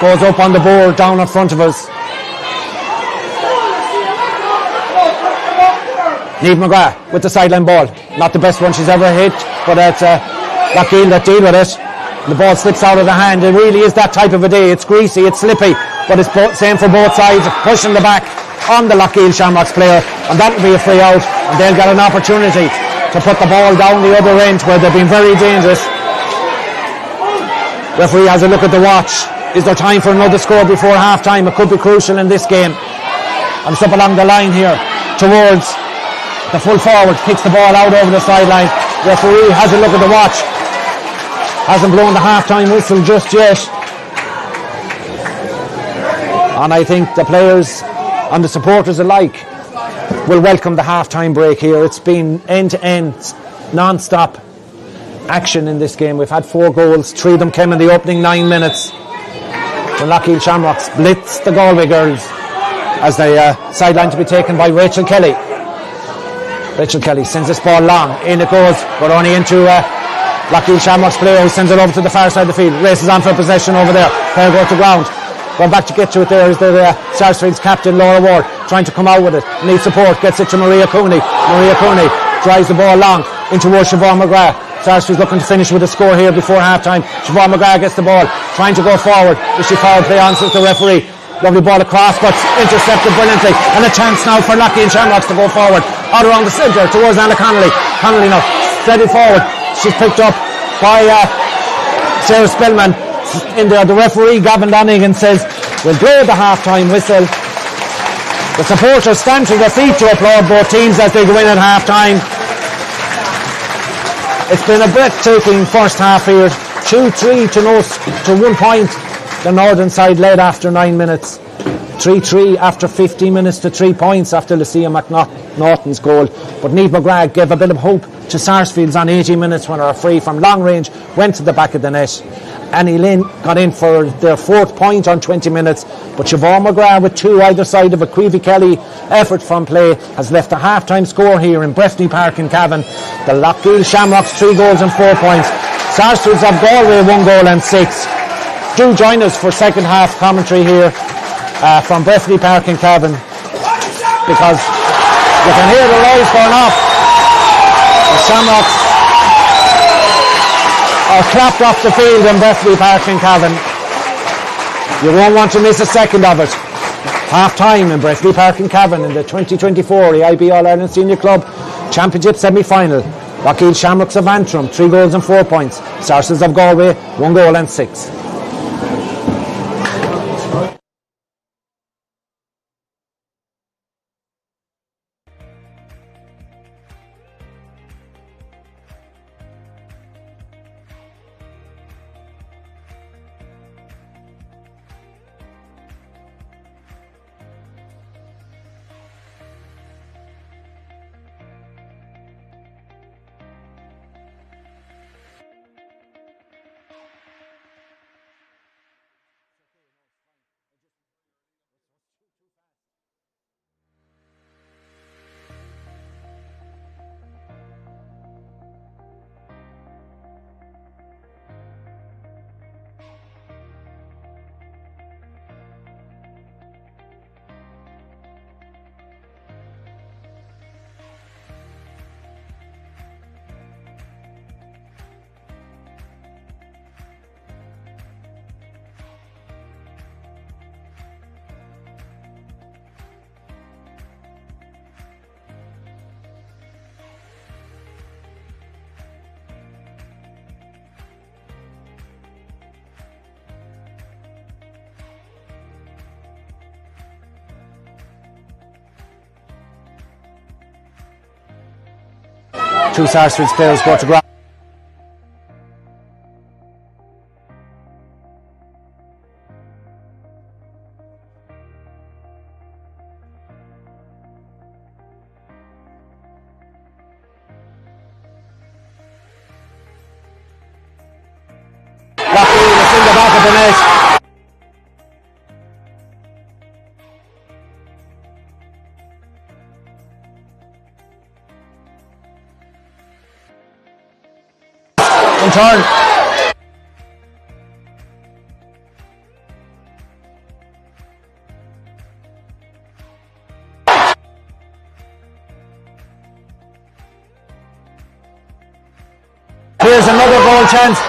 goes up on the board down in front of us. Niamh McGrath with the sideline ball. Not the best one she's ever hit, but it's Loughgiel that deal with it. The ball slips out of the hand. It really is that type of a day. It's greasy, it's slippy, but it's same for both sides. Pushing the back on the Loughgiel Shamrocks player, and that will be a free out, and they'll get an opportunity to put the ball down the other end where they've been very dangerous. Referee has a look at the watch. Is there time for another score before half time? It could be crucial in this game. And it's up along the line here towards the full forward, kicks the ball out over the sideline. Referee has a look at the watch. Hasn't blown the half-time whistle just yet. And I think the players and the supporters alike will welcome the half-time break here. It's been end-to-end, non-stop action in this game. We've had 4 goals. 3 of them came in the opening 9 minutes. The Loughgiel Shamrocks blitzed the Galway girls as they sideline to be taken by Rachel Kelly. Rachel Kelly sends this ball long. In it goes, but only into Loughgiel Shamrocks player who sends it over to the far side of the field. Races on for possession over there. Player goes to ground. Going back to get to it there is the Sarsfields captain Laura Ward, trying to come out with it. Needs support. Gets it to Maria Cooney. Maria Cooney drives the ball long in towards Siobhan McGrath. Sarsfields looking to finish with a score here before half time. Siobhan McGrath gets the ball, trying to go forward. Is she foul play on since the referee? Lovely ball across, but intercepted brilliantly, and a chance now for Loughgiel Shamrocks to go forward. Out around the centre towards Anna Connolly. Connolly now steady forward. She's picked up by Sarah Spellman in there. The referee Gavin Donegan says we'll blow the half-time whistle. The supporters stand to their feet to applaud both teams as they go in at half-time. It's been a breathtaking first half here. 2-3 to 1 point. The northern side led after 9 minutes. 3-3 after 15 minutes to 3 points after Lucia McNaughton's goal. But Niamh McGrath gave a bit of hope to Sarsfields on 80 minutes when her free from long range went to the back of the net. Annie Lynn got in for their 4th point on 20 minutes, but Siobhan McGrath with 2 either side of a Queevy Kelly effort from play has left a half-time score here in Breffni Park in Cavan. The Loughgiel Shamrocks 3 goals and 4 points. Sarsfields of Galway 1 goal and 6. Do join us for second half commentary here from Breffni Park in Cavan, because you can hear the noise going off. The Shamrocks are clapped off the field in Breffni Park in Cavan. You won't want to miss a second of it. Half time in Breffni Park in Cavan in the 2024 AIB All-Ireland Senior Club Championship semi-final. Loughgiel Shamrocks of Antrim 3 goals and 4 points. Sarsfields of Galway 1 goal and 6. Two Sarsfields players go to ground. Loughgiel is in the back of the net. In turn. Here's another goal chance.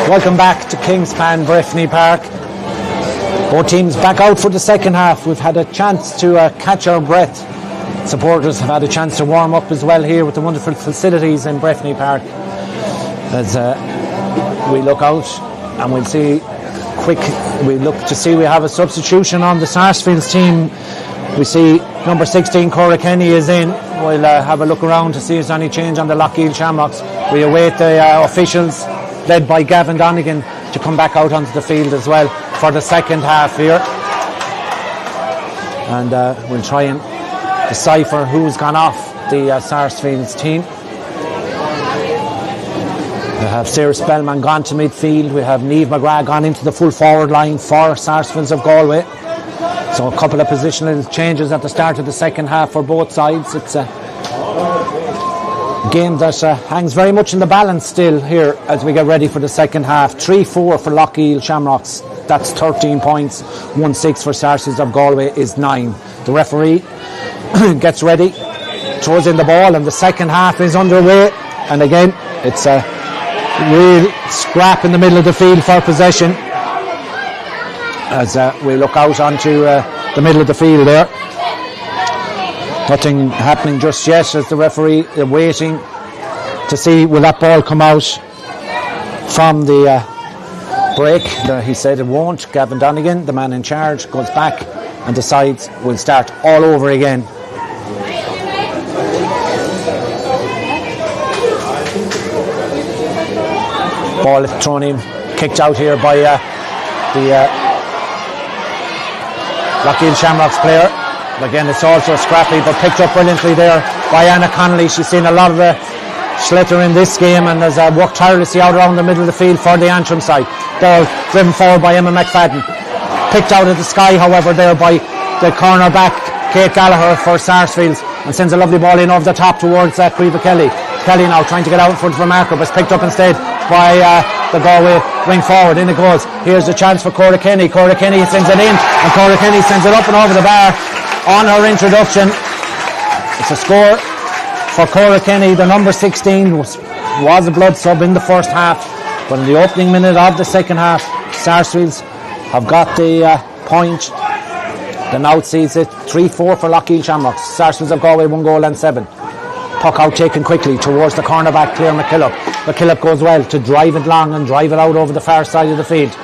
Welcome back to Kingspan Breffni Park. Both teams back out for the second half. We've had a chance to catch our breath. Supporters have had a chance to warm up as well here with the wonderful facilities in Breffni Park. As we look out and we'll see we look to see we have a substitution on the Sarsfields team. We see number 16 Cora Kenny is in. We'll have a look around to see if there's any change on the Loughgiel Shamrocks. We await the officials led by Gavin Donegan to come back out onto the field as well for the second half here, and we'll try and decipher who's gone off the Sarsfields team. We have Sarah Spellman gone to midfield. We have Niamh McGrath gone into the full forward line for Sarsfields of Galway. So a couple of positional changes at the start of the second half for both sides. It's a game that hangs very much in the balance still here as we get ready for the second half. 3-4 for Loughgiel Shamrocks, that's 13 points. 1-6 for Sarsfields of Galway is 9. The referee gets ready, throws in the ball, and the second half is underway. And again, it's a real scrap in the middle of the field for possession as we look out onto the middle of the field there. Nothing happening just yet as the referee is waiting to see will that ball come out from the break. He said it won't. Gavin Donegan, the man in charge, goes back and decides we'll start all over again. Ball thrown in, kicked out here by the Loughgiel Shamrocks player. Again, it's also scrappy, but picked up brilliantly there by Anna Connolly. She's seen a lot of the schlitter in this game and has worked tirelessly out around the middle of the field for the Antrim side. Ball driven forward by Emma McFadden. Picked out of the sky, however, there by the corner back, Kate Gallagher for Sarsfields, and sends a lovely ball in over the top towards Caoimhe Kelly. Kelly now trying to get out in front of her marker, but it's picked up instead by the Galway wing forward. In it goes. Here's the chance for Cora Kenny. Cora Kenny sends it in, and Cora Kenny sends it up and over the bar on her introduction. It's a score for Cora Kenny. The number 16 was a blood sub in the first half, but in the opening minute of the second half, Sarsfields have got the point. The now sees it 3-4 for Loughgiel Shamrocks. Sarsfields of Galway 1 goal and 7. Puck out taken quickly towards the cornerback Claire McKillop. McKillop goes well to drive it long and drive it out over the far side of the field.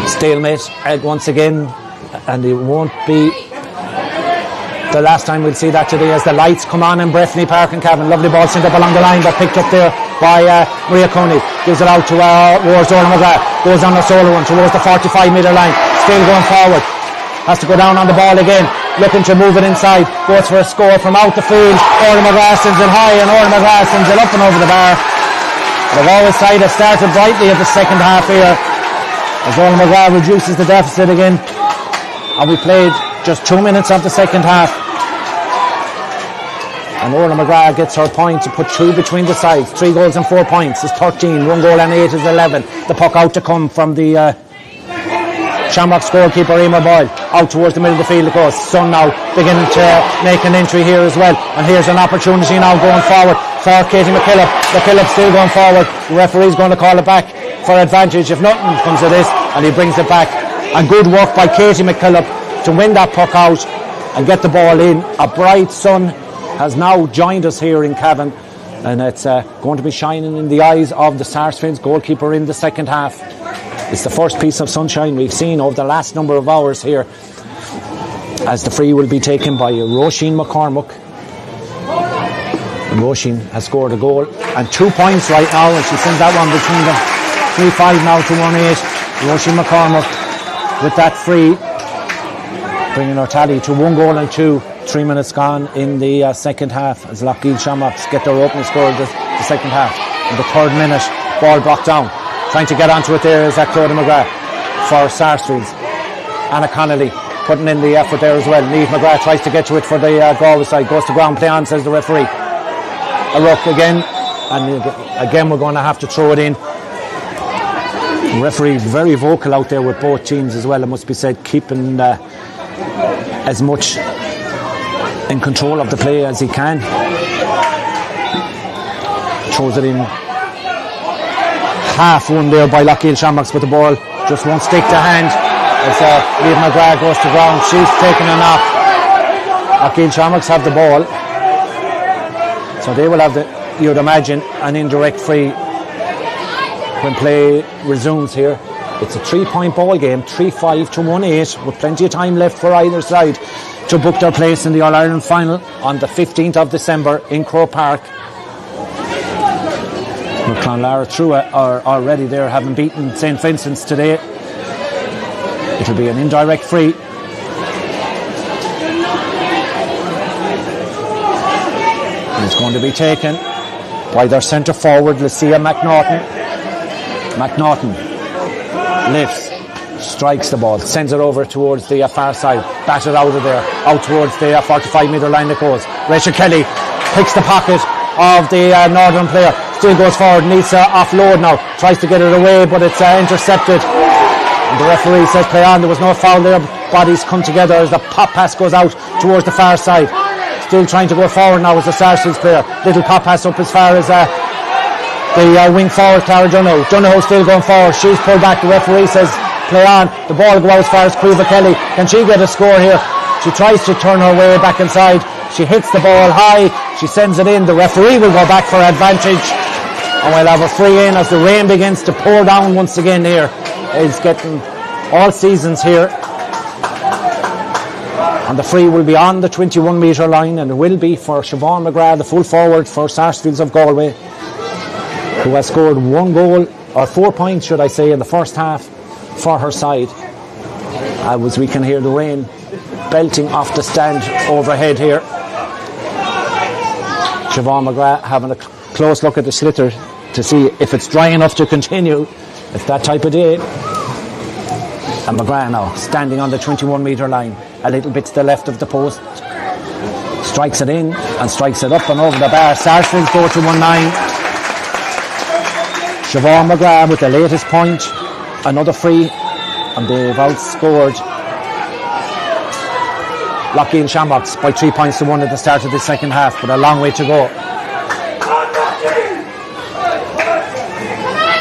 Stalemate once again, and it won't be the last time we'll see that today as the lights come on in Breffni Park and Cavan. Lovely ball sent up along the line, but picked up there by Maria Coney. Gives it out to towards Orla McGrath. Goes on a solo one towards the 45-metre line. Still going forward. Has to go down on the ball again. Looking to move it inside. Goes for a score from out the field. Orla McGrath sends it high, and Orla McGrath sends it up and over the bar. The Galway side has started brightly at the second half here, as Orla McGrath reduces the deficit again. And we played just 2 minutes of the second half. And Orla McGrath gets her point to put 2 between the sides. 3 goals and 4 points is 13. 1 goal and 8 is 11. The puck out to come from the Shamrock goalkeeper Emer Boyle. Out towards the middle of the field it goes. Sun now beginning to make an entry here as well. And here's an opportunity now going forward for Katie McKillop. McKillop still going forward. The referee's going to call it back for advantage if nothing comes of this, and he brings it back. And good work by Katie McKillop to win that puck out and get the ball in. A bright sun has now joined us here in Cavan, and it's going to be shining in the eyes of the Sarsfields goalkeeper in the second half. It's the first piece of sunshine we've seen over the last number of hours here, as the free will be taken by Roisin McCormack. And Roisin has scored a goal and 2 points right now, and she sends that one between them. 3-5 now to 1-8. Roisin McCormack with that free, bringing her tally to 1 goal and 2. 3 minutes gone in the second half as Loughgiel Shamrocks get their opening score of the second half. In the 3rd minute, ball brought down. Trying to get onto it there is Claudia McGrath for Sarsfields. Anna Connolly putting in the effort there as well. Niamh McGrath tries to get to it for the Galway side. Goes to ground, play on, says the referee. A ruck again, and again we're going to have to throw it in. The referee very vocal out there with both teams as well, it must be said, keeping as much in control of the play as he can. Throws it in. Half won there by Loughgiel Shamrocks, but the ball just won't stick to hand as Liam McGrath goes to ground. She's taking a knock. Loughgiel Shamrocks have the ball, so they will have you'd imagine, an indirect free when play resumes here. It's a 3-point ball game, 3-5 to 1-8, with plenty of time left for either side to book their place in the All-Ireland final on the 15th of December in Croke Park. Clonlara through are already there, having beaten St. Vincent's today. It'll be an indirect free. And it's going to be taken by their centre forward, Lucia McNaughton. McNaughton lifts, strikes the ball, sends it over towards the far side, batted out of there, out towards the 45-metre line it goes. Rachel Kelly picks the pocket of the Northern player, still goes forward, needs to offload now, tries to get it away, but it's intercepted. And the referee says play on. There was no foul there. Bodies come together as the pop pass goes out towards the far side. Still trying to go forward now as the Sarsfields player. Little pop pass up as far as the wing forward, Clara Donohoe. Donohoe still going forward. She's pulled back. The referee says play on. The ball will go out as far as Cueva Kelly. Can she get a score here? She tries to turn her way back inside. She hits the ball high. She sends it in. The referee will go back for advantage. And we'll have a free in as the rain begins to pour down once again here. It's getting all seasons here. And the free will be on the 21-metre line, and it will be for Siobhan McGrath, the full forward for Sarsfields of Galway, who has scored 1 goal, or 4 points should I say, in the first half for her side. As we can hear the rain belting off the stand overhead here. Siobhan McGrath having a close look at the sliotar to see if it's dry enough to continue. It's that type of day. And McGrath now standing on the 21-metre line, a little bit to the left of the post. Strikes it in and strikes it up and over the bar. Sarsfields go to 1-9. Siobhan McGrath with the latest point. Another free, and they've outscored Loughgiel Shamrocks by 3 points to 1 at the start of the second half, but a long way to go.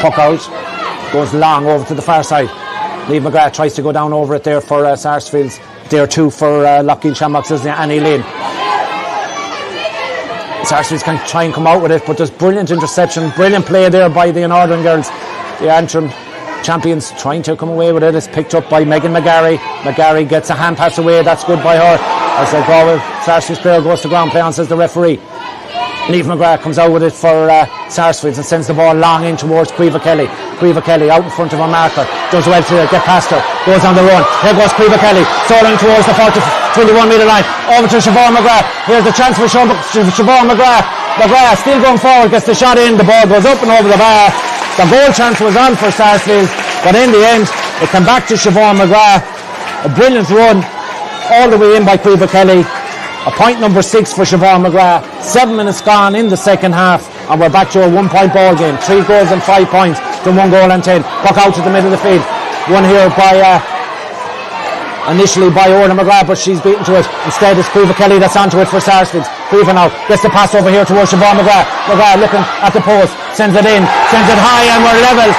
Puck out, goes long over to the far side. Liam McGrath tries to go down over it there for Sarsfields. There too for Loughgiel Shamrocks is Annie Lynn. Sarsfields can try and come out with it, but there's brilliant interception, brilliant play there by the Northern girls. The Antrim champions trying to come away with it. It's picked up by Megan McGarry. McGarry gets a hand pass away. That's good by her. As the Galway Sarsfields player goes to ground, play on, says the referee. Liam McGrath comes out with it for Sarsfields and sends the ball long in towards Cueva Kelly. Cueva Kelly out in front of her marker. Does well to get past her. Goes on the run. Here goes Cueva Kelly. Soaring towards the 21-metre line. Over to Siobhan McGrath. Here's the chance for Siobhan McGrath. McGrath still going forward. Gets the shot in. The ball goes up and over the bar. The goal chance was on for Sarsfields, but in the end it came back to Siobhan McGrath. A brilliant run all the way in by Cueva Kelly. A point number 6 for Siobhan McGrath. 7 minutes gone in the second half, and we're back to a 1-point ball game. 3 goals and 5 points to 1 goal and 10. Puck out to the middle of the field. One here by initially by Orla McGrath, but she's beaten to it. Instead it's Cueva Kelly that's onto it for Sarsfields. Cueva now gets the pass over here towards Siobhan McGrath. McGrath looking at the post, sends it in, sends it high, and we're level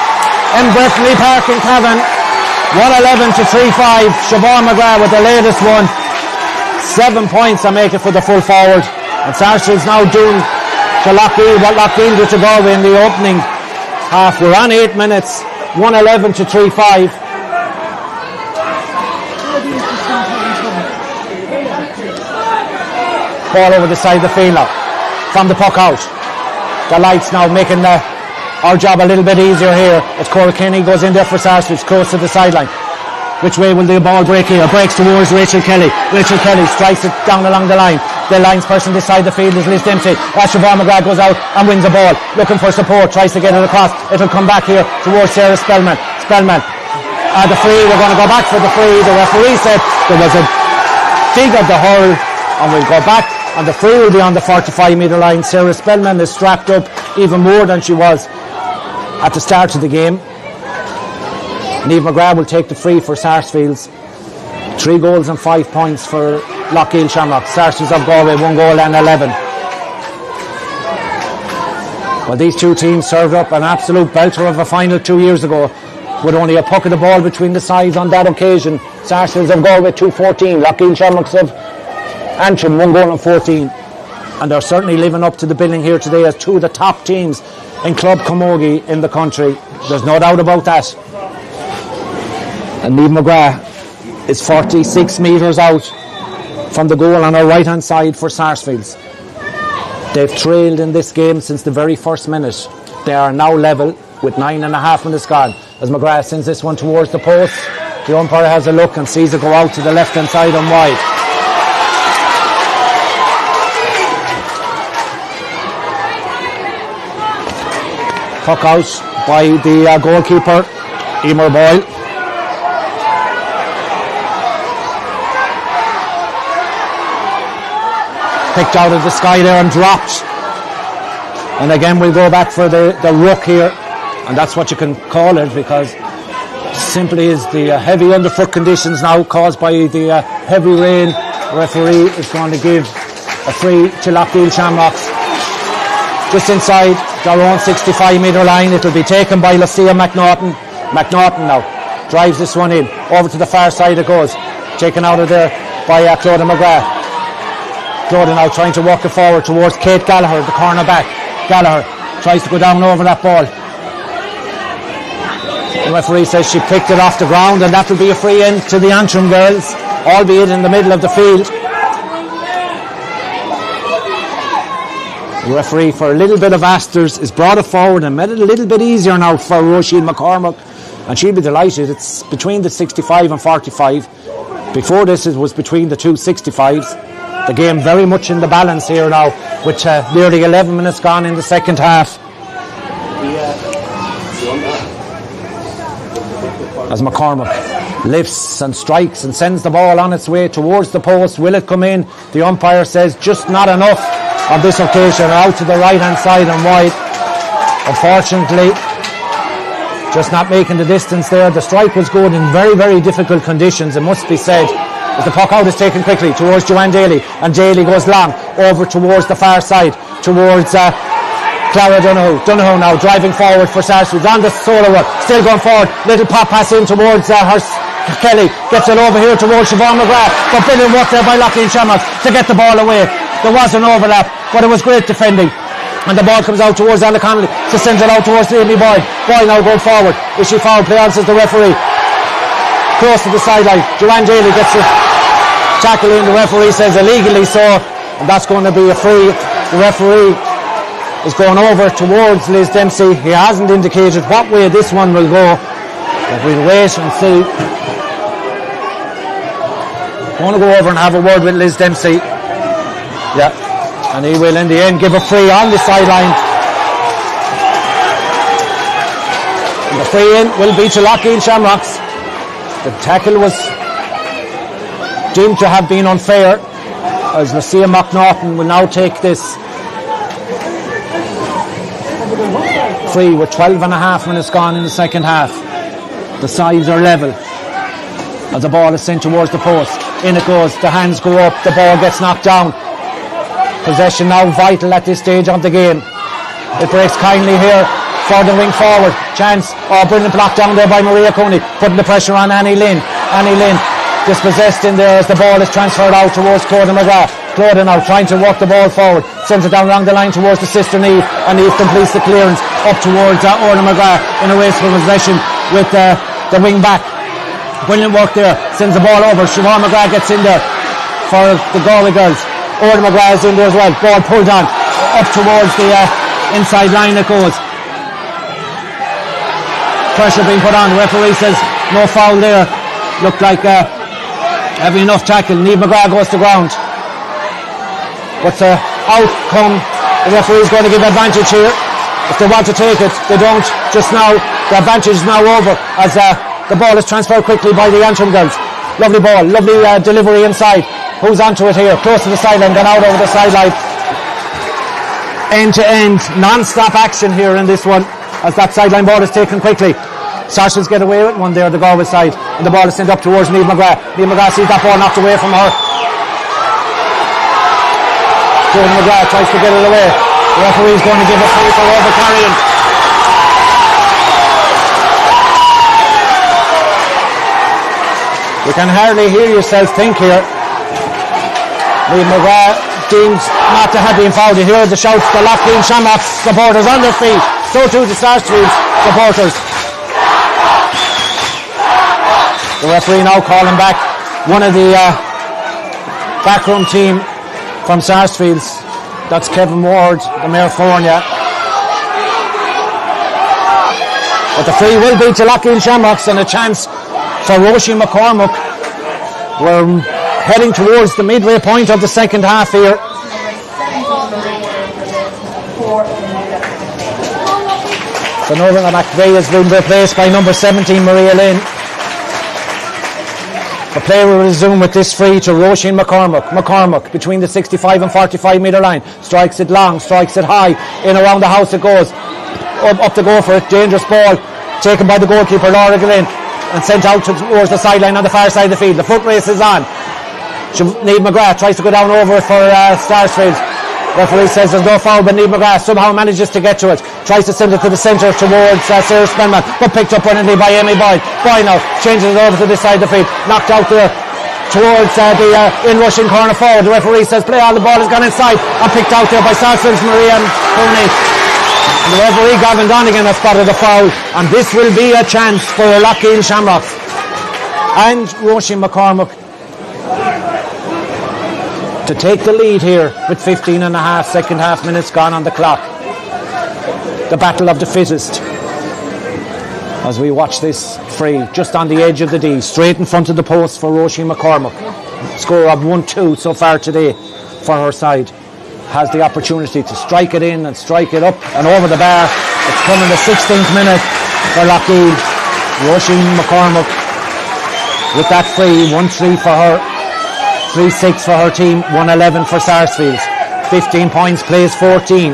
in Breffni Park in Cavan. 1-11 to 3-5. Siobhan McGrath with the latest one. 7 points to make it for the full forward. And Sarsfields now doing to Loughgiel what Loughgiel did to Galway in the opening half. We're on 8 minutes. 1-11 to 3-5. Ball over the side of the field now. From the puck out. The lights now making our job a little bit easier here. As Cora Kenny goes in there for Sarsfields, close to the sideline. Which way will the ball break here? Breaks towards Rachel Kelly. Rachel Kelly strikes it down along the line. The linesperson this side of the field is Liz Dempsey. Siobhan McGrath goes out and wins the ball. Looking for support, tries to get it across. It'll come back here towards Sarah Spellman. The free, we're going to go back for the free. The referee said there was a dig of the hurl, and we'll go back, and the free will be on the 45-metre line. Sarah Spellman is strapped up even more than she was at the start of the game. Niamh McGrath will take the free for Sarsfields. 3 goals and 5 points for Loughgiel Shamrocks. Sarsfields of Galway 1 goal and 11. Well, these two teams served up an absolute belter of a final 2 years ago, with only a puck of the ball between the sides on that occasion. Sarsfields of Galway 2-14, Loughgiel Shamrocks of Antrim 1-14. And they're certainly living up to the billing here today as two of the top teams in Club Camogie in the country. There's no doubt about that. And Niamh McGrath is 46 metres out from the goal on our right hand side for Sarsfields. They've trailed in this game since the very first minute. They are now level with 9.5 minutes gone. As McGrath sends this one towards the post, the umpire has a look and sees it go out to the left hand side and wide. Puck out by the goalkeeper, Emer Boyle. Picked out of the sky there and dropped. And again we'll go back for the ruck here, and that's what you can call it, because simply is the heavy underfoot conditions now caused by the heavy rain. The referee is going to give a free to Loughgiel Shamrocks just inside their own 65 metre line. It'll be taken by Lucia McNaughton. McNaughton now drives this one in over to the far side. It goes taken out of there by Clodagh McGrath. Clodagh now trying to walk it forward towards Kate Gallagher, the corner back. Gallagher tries to go down over that ball. The referee says she picked it off the ground, and that will be a free in to the Antrim girls, albeit in the middle of the field. The referee, for a little bit of Asters, has brought it forward and made it a little bit easier now for Roisin McCormack, and she'll be delighted. It's between the 65 and 45. Before this it was between the two 65s. The game very much in the balance here now, with nearly 11 minutes gone in the second half. As McCormack lifts and strikes and sends the ball on its way towards the post. Will it come in? The umpire says just not enough on this occasion. Out to the right hand side and wide. Unfortunately, just not making the distance there. The strike was good in very, very difficult conditions, it must be said. As the puck out is taken quickly towards Joanne Daly, and Daly goes long over towards the far side, towards Clara Donoghue. Donoghue now driving forward for Sarsfields on the solo work, still going forward. Little pop pass in towards Kelly, gets it over here towards Siobhan McGrath, but brilliant work there by Loughgiel Shamrocks to get the ball away. There was an overlap, but it was great defending. And the ball comes out towards Anna Connolly, to send it out towards Amy Boyd. Boyd now going forward. Is she foul play on, says the referee. Close to the sideline. Joanne Daly gets the tackle in. The referee says illegally so, and that's going to be a free. The referee is going over towards Liz Dempsey. He hasn't indicated what way this one will go, but we'll wait and see. Going to go over and have a word with Liz Dempsey. Yeah, and he will in the end give a free on the sideline. And the free in will be to Loughgiel Shamrocks. The tackle was deemed to have been unfair, as Lucia McNaughton will now take this free with 12.5 minutes gone in the second half. The sides are level as the ball is sent towards the post. In it goes, the hands go up, the ball gets knocked down. Possession now vital at this stage of the game. It breaks kindly here for the wing forward. Chance, brilliant block down there by Maria Cooney, putting the pressure on Annie Lynn. Annie Lynn dispossessed in there as the ball is transferred out towards Clodagh McGrath. Clodagh now trying to work the ball forward, sends it down along the line towards the sister Niamh, and Niamh completes the clearance up towards Orla McGrath in a race for possession with the wing back. Brilliant work there, sends the ball over. Siobhan McGrath gets in there for the Galway girls. Orla McGrath is in there as well. Ball pulled on up towards the inside line it goes. Pressure being put on. The referee says no foul there. Looked like having enough tackle. Niamh McGrath goes to ground. What's the outcome? The referee is going to give advantage here. If they want to take it, they don't just now. The advantage is now over as the ball is transferred quickly by the Antrim girls. Lovely ball, lovely delivery inside. Who's onto it here? Close to the sideline, then out over the sideline. End to end, non-stop action here in this one as that sideline ball is taken quickly. Sarsfields get away with one there, the Galway side, and the ball is sent up towards Niamh McGrath. Niamh McGrath sees that ball knocked away from her. Clodagh McGrath tries to get it away. The referee is going to give a free for overcarrying. You can hardly hear yourself think here. Liam McGrath deems not to have been fouled. You hear the shouts, the Loughgiel Shamrocks supporters on their feet. So too the Sarsfields supporters. The referee now calling back one of the backroom team from Sarsfields. That's Kevin Ward, the Mayor Fornia. But the free will be to Loughgiel Shamrocks and a chance for Roisin McCormack. We're heading towards the midway point of the second half here. So Northern McVeigh has been replaced by number 17 Maria Lynn. The player will resume with this free to Roisin McCormack. McCormack between the 65 and 45 metre line. Strikes it long, strikes it high. In around the house it goes. Up to go for it. Dangerous ball. Taken by the goalkeeper, Laura Glynn. And sent out towards the sideline on the far side of the field. The foot race is on. Niamh McGrath tries to go down over it for Sarsfields. Referee says there's no foul, but Niamh McGrath somehow manages to get to it. Tries to send it to the centre towards Sarah Spellman, but picked up brilliantly by Amy Boyle. Boyle now changes it over to this side of the field. Knocked out there towards the in-rushing corner forward. The referee says play on. The ball has gone inside and picked out there by Sarsfields Maria Cooney. And the referee Gavin Donegan has spotted a foul, and this will be a chance for Loughgiel Shamrocks and Roisin McCormack to take the lead here with 15 and a half second half minutes gone on the clock. The battle of the fittest as we watch this free just on the edge of the D, straight in front of the post for Roisin McCormack. Score of 1-2 so far today for her side. Has the opportunity to strike it in and strike it up and over the bar. It's coming the 16th minute for Loughgiel. Roisin McCormack with that free. 1-3 for her, 3-6 for her team, 1-11 for Sarsfields. 15 points, plays 14.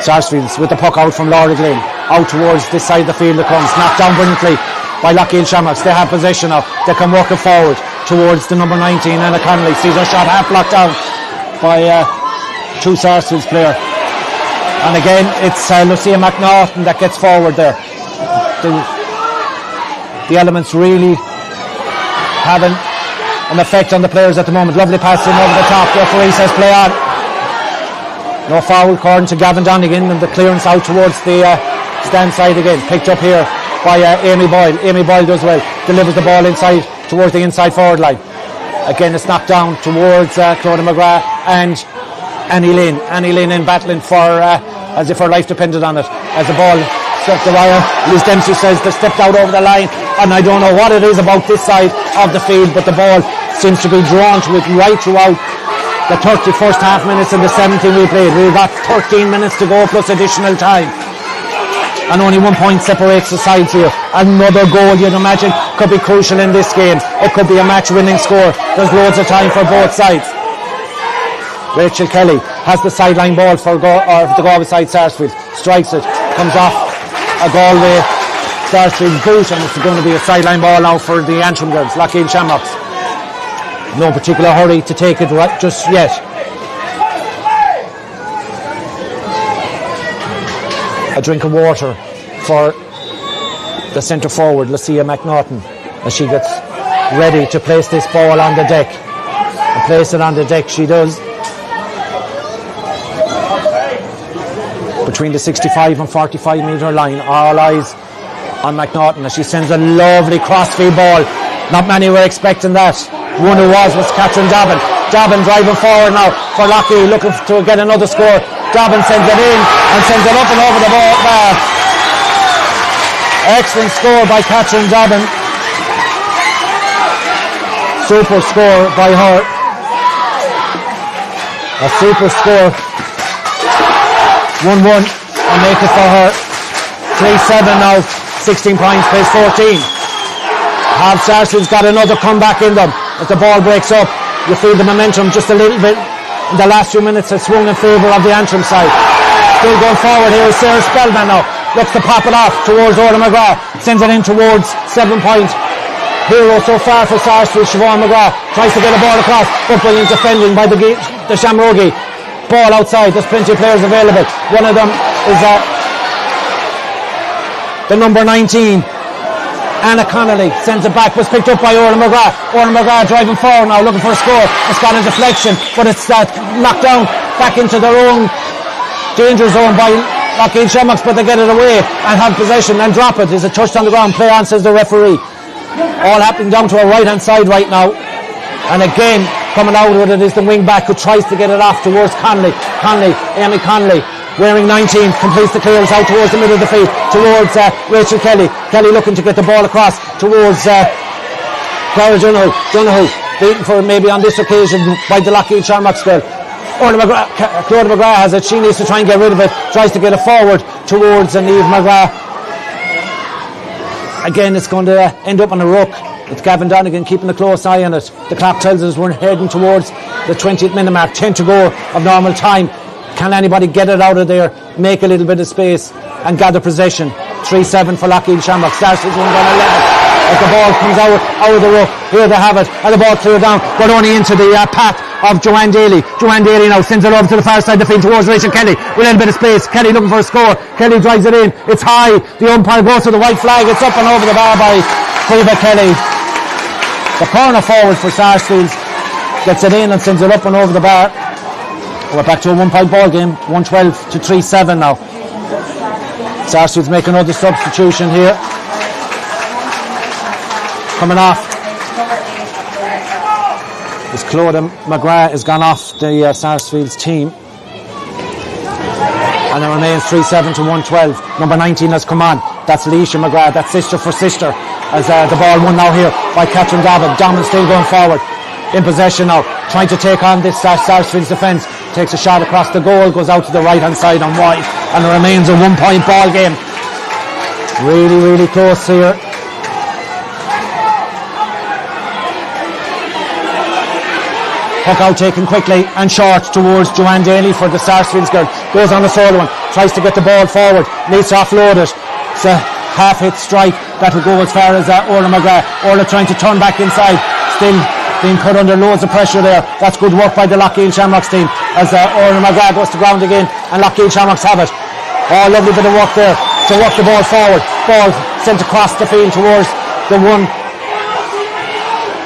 Sarsfields with the puck out from Laura Glynn. Out towards this side of the field it comes. Knocked down brilliantly by Loughgiel Shamrocks. They have possession now. They can work it forward towards the number 19, Anna Connolly. Sees her shot half blocked down by two Sarsfields player. And again, it's Lucia McNaughton that gets forward there. The elements really having an effect on the players at the moment. Lovely pass in over the top. The referee says play on. No foul according to Gavin Donegan, and the clearance out towards the stand side again. Picked up here by Amy Boyle. Amy Boyle does well. Delivers the ball inside towards the inside forward line. Again, it's knocked down towards Claudia McGrath and Annie Lynn. Annie Lynn in battling for as if her life depended on it. As the ball struck the wire, Liz Dempsey says they stepped out over the line, and I don't know what it is about this side of the field, but the ball seems to be drawn to it right throughout the 31st half minutes and the 17 we played. We've got 13 minutes to go plus additional time, and only 1 point separates the sides here. Another goal, you'd imagine, could be crucial in this game. It could be a match-winning score. There's loads of time for both sides. Rachel Kelly has the sideline ball for the Galway side. Sarsfield strikes it, comes off a Galway Sarsfield boot, and it's going to be a sideline ball now for the Antrim girls, Loughgiel Shamrocks. No particular hurry to take it right just yet. A drink of water for the centre forward, Lucia McNaughton, as she gets ready to place this ball on the deck. And place it on the deck she does. Between the 65 and 45 metre line, all eyes on McNaughton as she sends a lovely crossfield ball. Not many were expecting that. One who was Catherine Dobbin. Dobbin driving forward now for Loughgiel, looking to get another score. Dobbin sends it in and sends it up and over the bar. Excellent score by Catherine Dobbin. Super score by her. A super score. 1-1 and make it for her. 3-7 now. 16 points, plays 14. Have Sarsfield's got another comeback in them. As the ball breaks up, you feel the momentum just a little bit. In the last few minutes has swung in favour of the Antrim side. Still going forward here is Sarah Spellman now. Looks to pop it off towards Orla McGrath. Sends it in towards 7 point hero so far for Sarsfield, Siobhan McGrath. tries to get a ball across, but brilliant defending by the Shamrocks. Ball outside, there's plenty of players available. One of them is the number 19, Anna Connolly, sends it back, was picked up by Orla McGrath. Orla McGrath driving forward now, looking for a score. It's got a deflection, but it's knocked down back into their own danger zone by Loughgiel Shamrocks, but they get it away and have possession and drop it. Is it touched on the ground? Play on, says the referee. All happening down to our right hand side right now. And again, coming out with it is the wing back who tries to get it off towards Connolly. Amy Connolly, wearing 19, completes the clearance out towards the middle of the field, towards Rachel Kelly. Kelly looking to get the ball across towards Clara Donoghue, beaten for maybe on this occasion by the Loughgiel Shamrocks girl. Claudia McGrath has it. She needs to try and get rid of it. Tries to get it forward towards Niamh McGrath. Again, it's going to end up on a ruck. It's Gavin Donegan keeping a close eye on it. The clock tells us we're heading towards the 20th minute mark. 10 to go of normal time. Can anybody get it out of there, make a little bit of space and gather possession? 3-7 for Loughgiel Shamrocks. Sarsfields won on 11. As the ball comes out of the ruck, here they have it, and the ball cleared down, but only into the path of Joanne Daly. Joanne Daly now sends it over to the far side of the field towards Rachel Kelly with a little bit of space. Kelly looking for a score. Kelly drives it in. It's high. The umpire goes to the white flag. It's up and over the bar by Caoimhe Kelly. The corner forward for Sarsfields gets it in and sends it up and over the bar. We're back to a 1 point ball game, 1-12 to 3-7 now. Sarsfields make another substitution here. Coming off is Claudia McGrath has gone off the Sarsfields team. And it remains 3-7 to 1-12. Number 19 has come on. That's Leisha McGrath. That's sister for sister. As the ball won now here by Catherine Dobbin. Dobbin still going forward. In possession now. Trying to take on this Sarsfields defence. Takes a shot across the goal. Goes out to the right hand side on wide. And it remains a 1 point ball game. Really, really close here. Puck out taken quickly and short towards Joanne Daly for the Sarsfields girl. Goes on a solo one. Tries to get the ball forward. Needs to offload it. It's a half-hit strike that will go as far as Orla McGrath. Orla trying to turn back inside. Still being put under loads of pressure there. That's good work by the Loughgiel Shamrocks team as Orla McGrath goes to ground again and Loughgiel Shamrocks have it. Oh, lovely bit of work there to work the ball forward. Ball sent across the field towards the one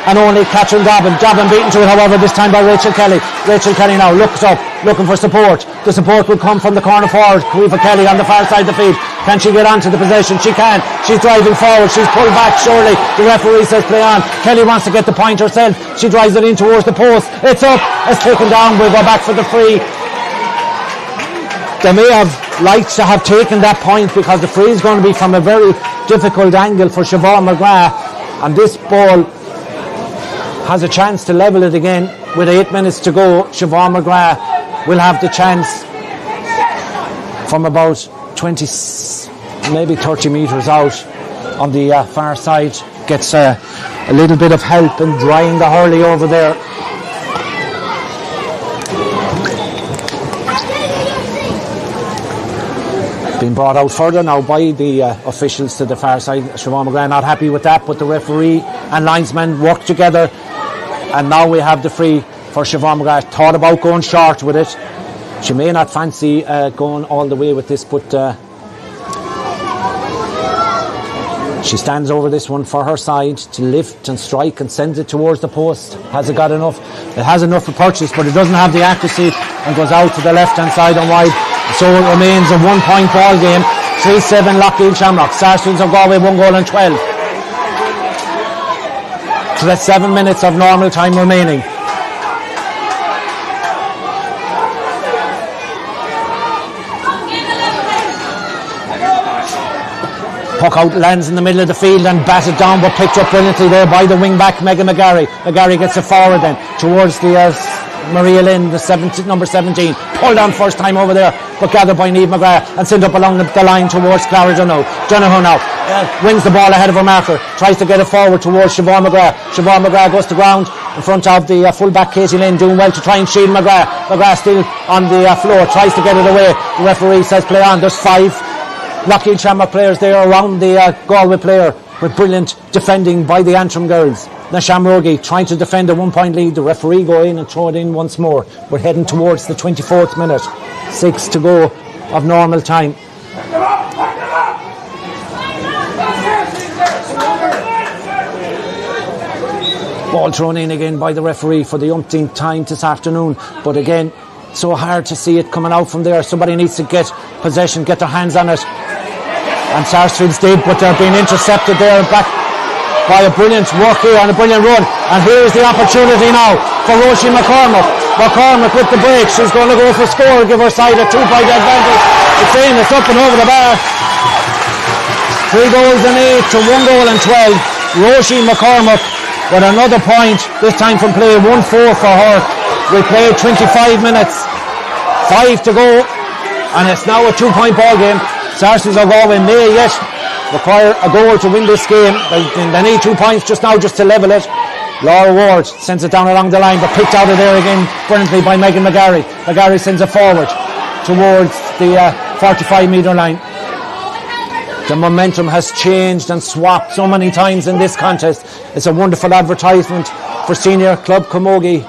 and only Catherine Dobbin. Dobbin beaten to it, however, this time by Rachel Kelly. Rachel Kelly now looks up, looking for support. The support will come from the corner forward. Caoimhe Kelly on the far side of the field. Can she get onto the possession? She can. She's driving forward. She's pulled back, surely. The referee says play on. Kelly wants to get the point herself. She drives it in towards the post. It's up. It's taken down. We'll go back for the free. They may have liked to have taken that point because the free is going to be from a very difficult angle for Siobhan McGrath. And this ball has a chance to level it again with 8 minutes to go. Siobhan McGrath will have the chance from about 20, maybe 30 metres out on the far side. Gets a little bit of help in drying the hurley over there. Being brought out further now by the officials to the far side. Siobhan McGrath not happy with that, but the referee and linesman work together. And now we have the free for Siobhan McGrath. Thought about going short with it. She may not fancy going all the way with this, but she stands over this one for her side to lift and strike and sends it towards the post. Has it got enough? It has enough for purchase, but it doesn't have the accuracy and goes out to the left hand side and wide. So it remains a 1 point ball game. 3-7 Loughgiel Shamrocks. Sarsfields of Galway 1 goal and 12. So that's 7 minutes of normal time remaining. Puck out lands in the middle of the field and batted down, but picked up brilliantly there by the wing back Megan McGarry. McGarry gets it forward then towards the Maria Lynn, the number 17. Pulled on first time over there, but gathered by Niamh McGrath and sent up along the line towards Clara Donoghue. Donoghue now wins the ball ahead of her marker, tries to get it forward towards Siobhan McGrath. Siobhan McGrath goes to ground in front of the full-back Katie Lynn, doing well to try and shield McGrath. McGrath still on the floor, tries to get it away. The referee says play on. There's 5 Loughgiel Shamrock players there around the Galway player, with brilliant defending by the Antrim girls. the Shamrogi trying to defend a 1-point lead. The referee go in and throw it in once more. We're heading towards the 24th minute. 6 to go of normal time. Ball thrown in again by the referee for the umpteenth time this afternoon. But again, so hard to see it coming out from there. Somebody needs to get possession, get their hands on it. And Sarsfields did, but they're being intercepted there back by a brilliant work here and a brilliant run. And here's the opportunity now for Roisin McCormack. McCormack with the break. She's going to go for score, give her side a 2-point advantage. It's in, it's up and over the bar. 3 goals and 8 to 1 goal and 12. Roisin McCormack with another point, this time from play. 1-4 for her. We played 25 minutes. 5 to go. And it's now a 2-point ball game. Sarsfields are Galway may yet require a goal to win this game. They need 2 points just now just to level it. Laura Ward sends it down along the line, but picked out of there again brilliantly by Megan McGarry. McGarry sends it forward towards the 45-metre line. The momentum has changed and swapped so many times in this contest. It's a wonderful advertisement for senior club Camogie,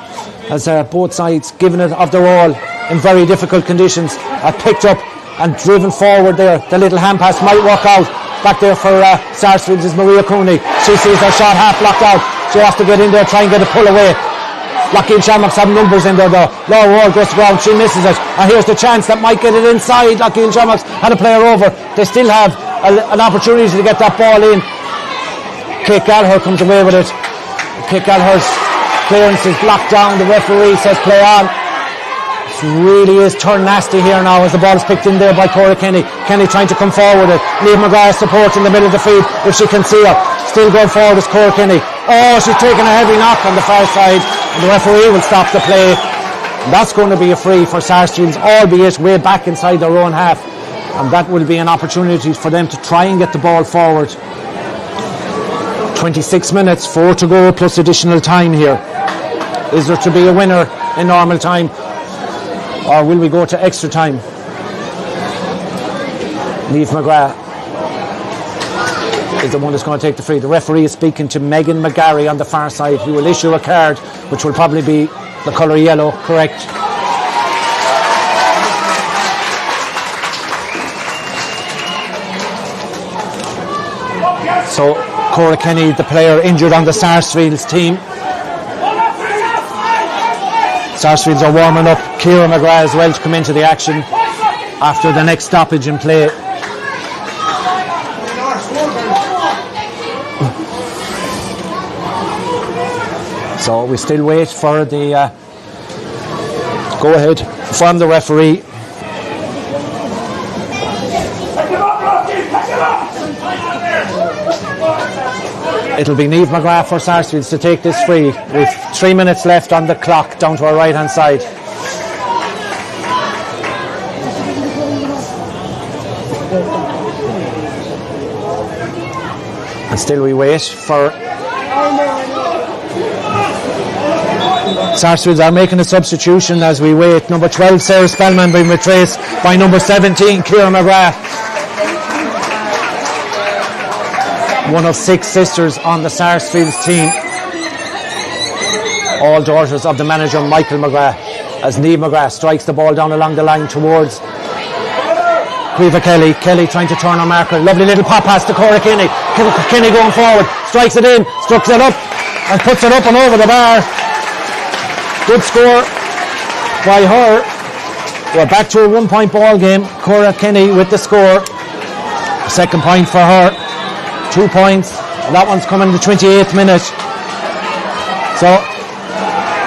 as both sides given it of their all in very difficult conditions are picked up and driven forward there. The little hand pass might work out. Back there for Sarsfields is Maria Cooney. She sees her shot half blocked out. She has to get in there, try and get a pull away. Loughgiel Shamrocks have numbers in there though. Laura Ward goes to ground, she misses it. And here's the chance that might get it inside. Loughgiel Shamrocks had a player over. They still have an opportunity to get that ball in. Kate Gallagher comes away with it. Kate Gallagher's clearance is blocked down. The referee says play on. It really is turned nasty here now as the ball is picked in there by Cora Kenny. Kenny trying to come forward it. Niamh McGrath supports in the middle of the field if she can see her. Still going forward is Cora Kenny. Oh, she's taking a heavy knock on the far side and the referee will stop the play. And that's going to be a free for Sarsfields, albeit way back inside their own half. And that will be an opportunity for them to try and get the ball forward. 26 minutes, 4 to go plus additional time here. Is there to be a winner in normal time, or will we go to extra time? Niamh McGrath is the one that's going to take the free. The referee is speaking to Megan McGarry on the far side, who will issue a card which will probably be the colour yellow, correct? So Cora Kenny, the player injured on the Sarsfields team. Sarsfields are warming up. Ciara McGrath as well to come into the action after the next stoppage in play. So we still wait for the go ahead from the referee. It'll be Niamh McGrath for Sarsfields to take this free with 3 minutes left on the clock down to our right hand side. And still we wait for Sarsfields are making a substitution as we wait. Number 12 Sarah Spellman being replaced by number 17 Ciara McGrath. One of 6 sisters on the Sarsfields team, all daughters of the manager Michael McGrath, as Niamh McGrath strikes the ball down along the line towards Caoimhe Kelly. Kelly trying to turn on marker. Lovely little pop pass to Cora Kenny. Kenny going forward, strikes it in, strucks it up and puts it up and over the bar. Good score by her. We're back to a 1-point ball game. Cora Kenny with the score. Second point for her. 2 points. And that one's coming in the 28th minute. So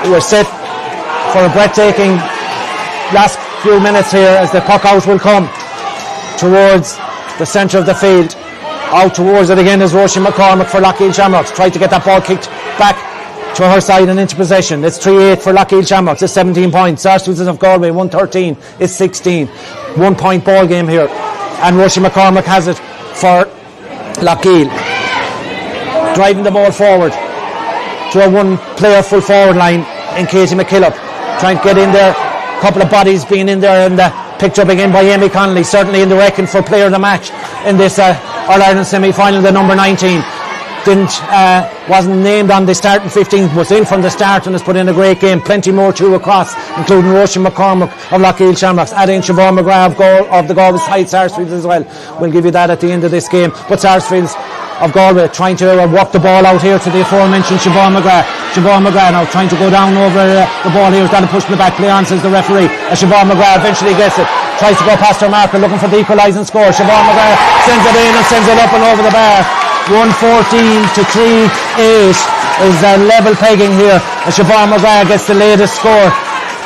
we're set for a breathtaking last few minutes here as the puck out will come towards the centre of the field. Out towards it again is Roisin McCormack for Loughgiel Shamrocks. Tried to get that ball kicked back to her side and into possession. It's 3-8 for Loughgiel Shamrocks. It's 17 points. Sarsfields of Galway 113 is 16. 1 point ball game here. And Roisin McCormack has it for Loughgiel. Driving the ball forward to a 1-player full forward line in Katie McKillop. Trying to get in there. A couple of bodies being in there and picked up again by Amy Connolly. Certainly in the reckon for player of the match in this All-Ireland semi-final, the number 19. wasn't named on the starting 15, was in from the start and has put in a great game. Plenty more too across, including Roisin McCormack of Loughgiel Shamrocks, adding Siobhan McGrath of the Galway side, Sarsfields as well. We'll give you that at the end of this game. But Sarsfields of Galway trying to walk the ball out here to the aforementioned Siobhan McGrath. Siobhan McGrath now trying to go down over the ball here. He's got to push in the back. Play on, says the referee. Siobhan McGrath eventually gets it. Tries to go past her marker, looking for the equalising score. Siobhan McGrath sends it in and sends it up and over the bar. 114 to 3-8 is level pegging here. And Siobhan McGrath gets the latest score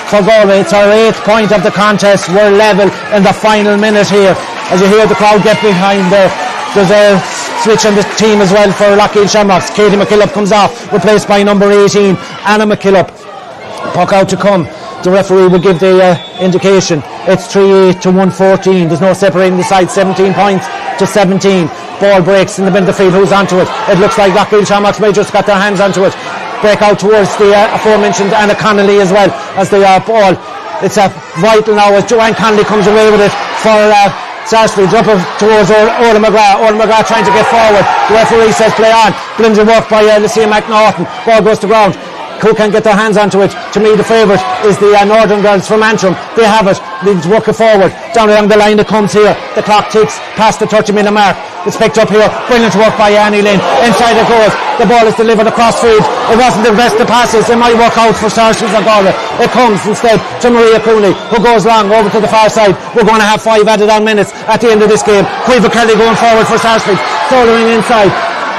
for Galway. It's our 8th point of the contest. We're level in the final minute here. As you hear the crowd get behind there. There's a switch on the team as well for Loughgiel Shamrocks. Katie McKillop comes off, replaced by number 18, Anna McKillop. Puck out to come. The referee will give the indication. It's 3-8 to 114. There's no separating the sides. 17 points to 17. Ball breaks in the middle of the field. Who's onto it? It looks like Loughgiel Shamrocks may just got their hands onto it. Break out towards the aforementioned Anna Connolly as well as the ball. It's vital now as Joanne Connolly comes away with it for Sarsfields up towards Ola McGrath. Ola McGrath trying to get forward. The referee says play on. Blindsy work by Lucia McNaughton. Ball goes to ground. Who can get their hands onto it? To me, the favourite is the Northern girls from Antrim. They have it. They work it forward. Down along the line it comes here. The clock ticks past the 30-minute mark. It's picked up here. Brilliant work by Annie Lynn. Inside it goes. The ball is delivered across field. It wasn't the best of passes. It might work out for Sarsfields or Galway. It comes instead to Maria Cooney, who goes long over to the far side. We're going to have 5 added on minutes at the end of this game. Quiva Kelly going forward for Sarsfields. Following inside.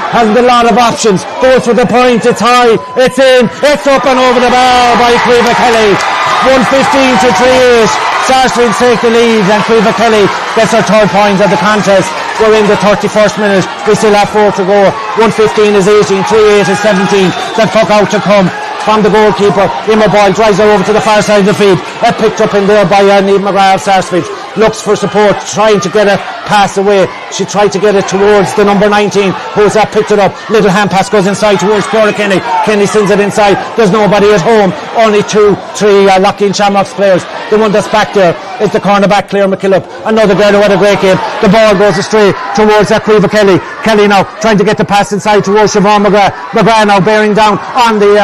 Hasn't a lot of options. Goes for the point. It's high. It's in. It's up and over the bar by Quiva Kelly. 115 to 3-8. Sarsfields take the lead and Quiva Kelly gets her 3rd point of the contest. We're in the 31st minute. We still have 4 to go. 115 is 18. 3-8 is 17. That puck out to come from the goalkeeper. Emma Boyle drives her over to the far side of the field. Picked up in there by Niamh McGrath of Sarsfields. Looks for support, trying to get a pass away. She tried to get it towards the number 19, who's picked it up. Little hand pass goes inside towards Cora Kenny. Kenny sends it inside. There's nobody at home. Only 2-3 Loughgiel Shamrocks players. The one that's back there is the cornerback, Claire McKillop. Another girl who had a great game. The ball goes astray towards Quiva Kelly. Kelly now trying to get the pass inside towards Siobhan McGrath. McGrath now bearing down on the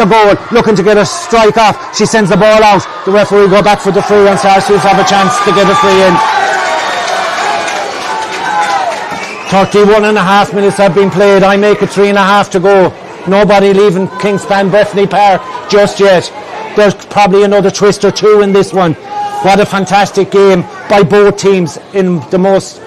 goal, looking to get a strike off. She sends the ball out. The referee go back for the free and Sarsfields have a chance to get a free in. 31.5 minutes have been played. I make it 3.5 to go. Nobody leaving Kingspan Breffni Park just yet. There's probably another twist or two in this one. What a fantastic game by both teams in the most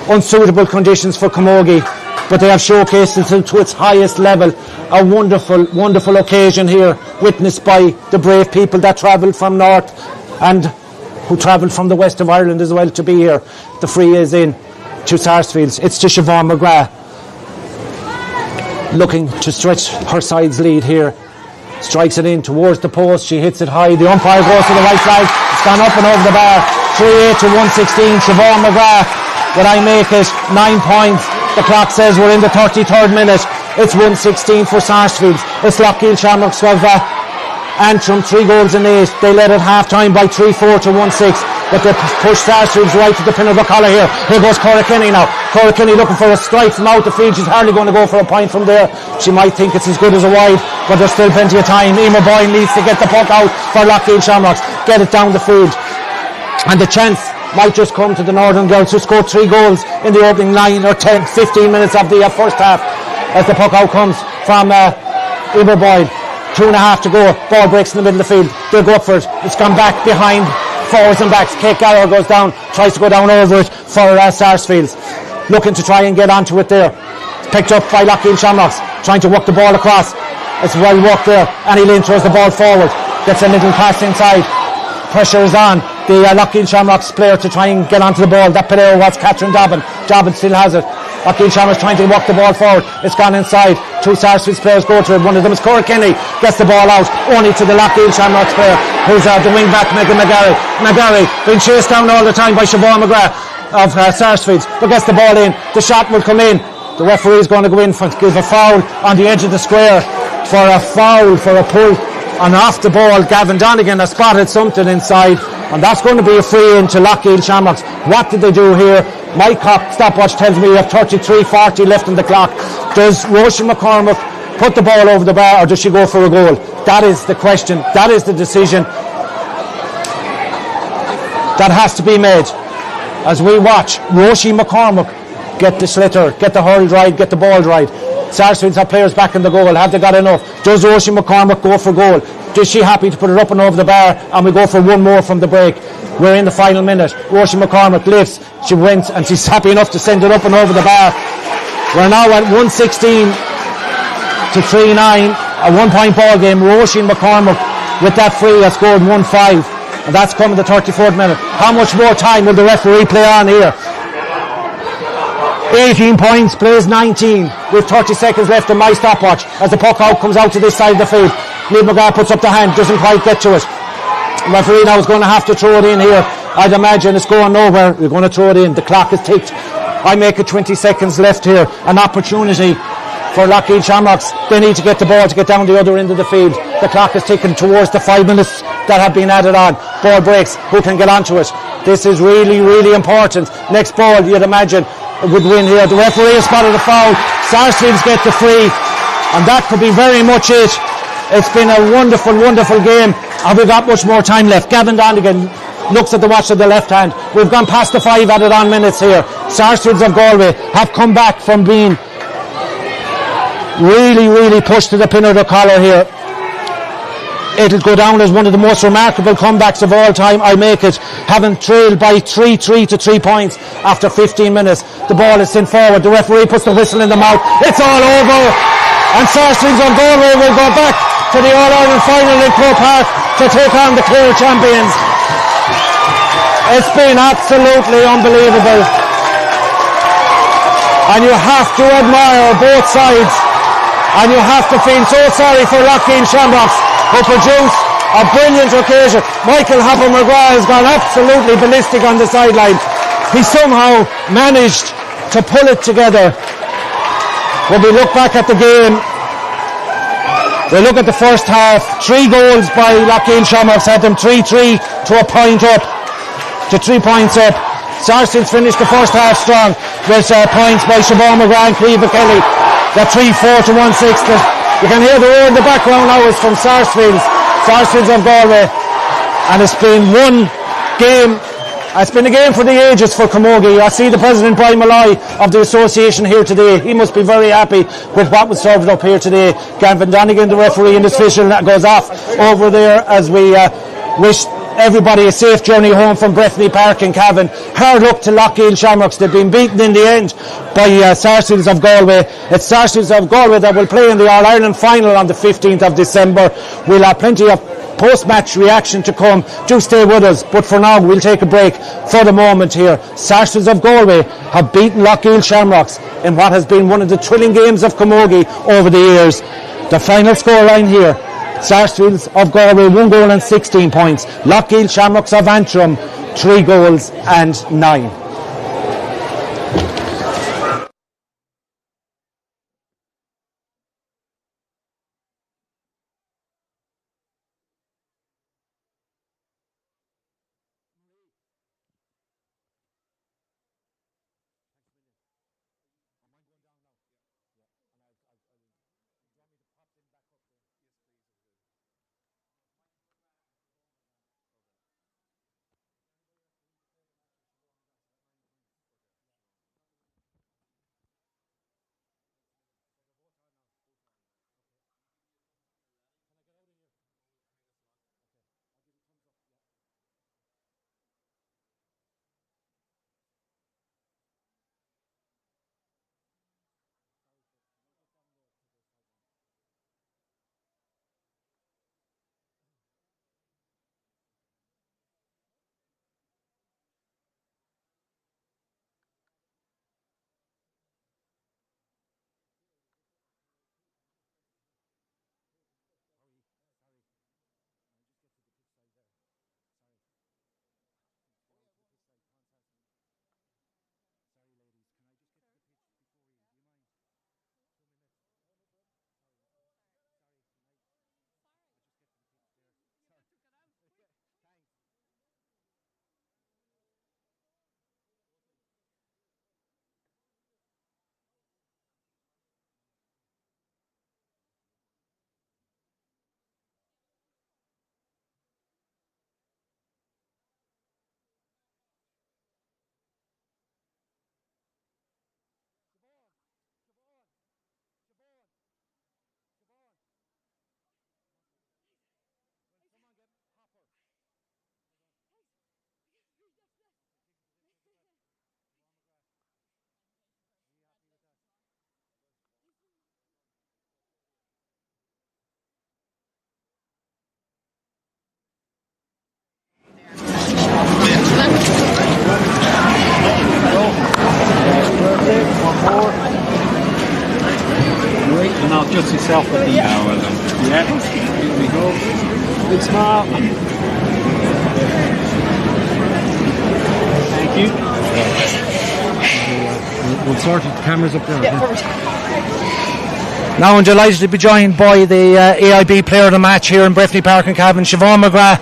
unsuitable conditions for Camogie, but they have showcased it to its highest level. A wonderful, wonderful occasion here, witnessed by the brave people that travelled from north and who travelled from the west of Ireland as well to be here. The free is in to Sarsfields. It's to Siobhan McGrath, looking to stretch her side's lead here. Strikes it in towards the post. She hits it high. The umpire goes to the right flag. It's gone up and over the bar. 3-8 to 116. Siobhan McGrath. But I make it 9 points. The clock says we're in the 33rd minute. It's 116 for Sarsfields. It's Loughgiel Shamrocks of Antrim, 3 goals and 8. They led at half time by 3-4 to 1-6. But they push Sarsfields right to the pin of the collar here. Here goes Cora Kenny now. Cora Kenny looking for a strike from out the field. She's hardly going to go for a point from there. She might think it's as good as a wide, but there's still plenty of time. Emma Boyle needs to get the puck out for Loughgiel Shamrocks. Get it down the field. And the chance might just come to the Northern girls, who scored 3 goals in the opening 9 or 10, 15 minutes of the first half, as the puck out comes from Emma Boyle. 2.5 to go. Ball breaks in the middle of the field. They'll go up for it. It's gone back behind forwards and backs. Kate Gallagher goes down, tries to go down over it for Sarsfields, looking to try and get onto it there. It's picked up by Loughgiel Shamrocks, trying to work the ball across. It's well worked there. Annie Lynn throws the ball forward, gets a little pass inside. Pressure is on the Loughgiel Shamrocks player to try and get onto the ball. That player was Catherine Dobbin. Dobbin still has it. Loughgiel Shamrocks trying to walk the ball forward. It's gone inside. 2 Sarsfields players go to it. One of them is Cora Kenny. Gets the ball out only to the Loughgiel Shamrocks player, who's the wing back, Megan McGarry. McGarry being chased down all the time by Siobhan McGrath of Sarsfields, but gets the ball in. The shot will come in. The referee is going to go in for give a foul on the edge of the square for a foul, for a pull. And off the ball, Gavin Donegan has spotted something inside. And that's going to be a free into Loughgiel Shamrocks. What did they do here? My stopwatch tells me we have 33:40 left on the clock. Does Roisin McCormick put the ball over the bar, or does she go for a goal? That is the question. That is the decision that has to be made. As we watch Roisin McCormick get the sliotar, get the hurl right, get the ball right. Sarsfields have players back in the goal. Have they got enough? Does Roisin McCormick go for goal? Is she happy to put it up and over the bar, and we go for one more from the break? We're in the final minute. Roisin McCormick lifts, she wins, and she's happy enough to send it up and over the bar. We're now at 116 to 3-9, a 1-point ball game. Roisin McCormick with that free has scored 1-5, and that's come in the 34th minute. How much more time will the referee play on here? 18 points, plays 19 with 30 seconds left in my stopwatch as the puck out comes out to this side of the field. Liv McGrath puts up the hand, doesn't quite get to it. The referee now is going to have to throw it in here. I'd imagine it's going nowhere. We're going to throw it in. The clock is ticked. I make it 20 seconds left here. An opportunity for Loughgiel Shamrocks. They need to get the ball to get down the other end of the field. The clock is ticking towards the 5 minutes that have been added on. Ball breaks. Who can get onto it? This is really, really important. Next ball, you'd imagine, would win here. The referee has spotted a foul. Sarsfields get the free, and that could be very much it. It's been a wonderful, wonderful game. Have we got much more time left? Gavin Donegan looks at the watch of the left hand. We've gone past the 5 added on minutes here. Sarsfields of Galway have come back from being really, really pushed to the pin of the collar here. It'll go down as one of the most remarkable comebacks of all time. I make it, having trailed by 3-3 to 3 points after 15 minutes. The ball is sent forward. The referee puts the whistle in the mouth. It's all over. And Sarsfields of Galway will go back to the All-Ireland final in Croke Park to take on the Clare champions. It's been absolutely unbelievable. And you have to admire both sides. And you have to feel so sorry for Loughgiel Shamrocks, who produced a brilliant occasion. Michael Hopper-McGrath has gone absolutely ballistic on the sideline. He somehow managed to pull it together. When we look back at the game, we look at the first half. 3 goals by Loughgiel Shamrocks had them 3-3 to a point up, to 3 points up. Sarsfields finished the first half strong with points by Siobhan McGrath and Cleva Kelly. The 3-4 to 1-6. You can hear the roar in the background now is from Sarsfields of Galway. And it's been one game. It's been a game for the ages for Camogie. I see the President Brian Malloy of the association here today. He must be very happy with what was served up here today. Gavin Donegan, the referee, and his official, that goes off over there as we wish everybody a safe journey home from Breffni Park in Cavan. Hard luck to Loughgiel Shamrocks. They've been beaten in the end by Sarsfields of Galway. It's Sarsfields of Galway that will play in the All-Ireland final on the 15th of December. We'll have plenty of post-match reaction to come. Do stay with us, but for now we'll take a break for the moment here. Sarsfields of Galway have beaten Loughgiel Shamrocks in what has been one of the thrilling games of Camogie over the years. The final scoreline here: Sarsfields of Galway 1 goal and 16 points. Loughgiel Shamrocks of Antrim 3 goals and 9. yourself with the... Yeah, well done. Yeah, here we go. Big smile. Thank you. We'll sort the cameras up there. Yeah, perfect. Now I'm delighted to be joined by the AIB player of the match here in Breffni Park in Cavan, Siobhan McGrath.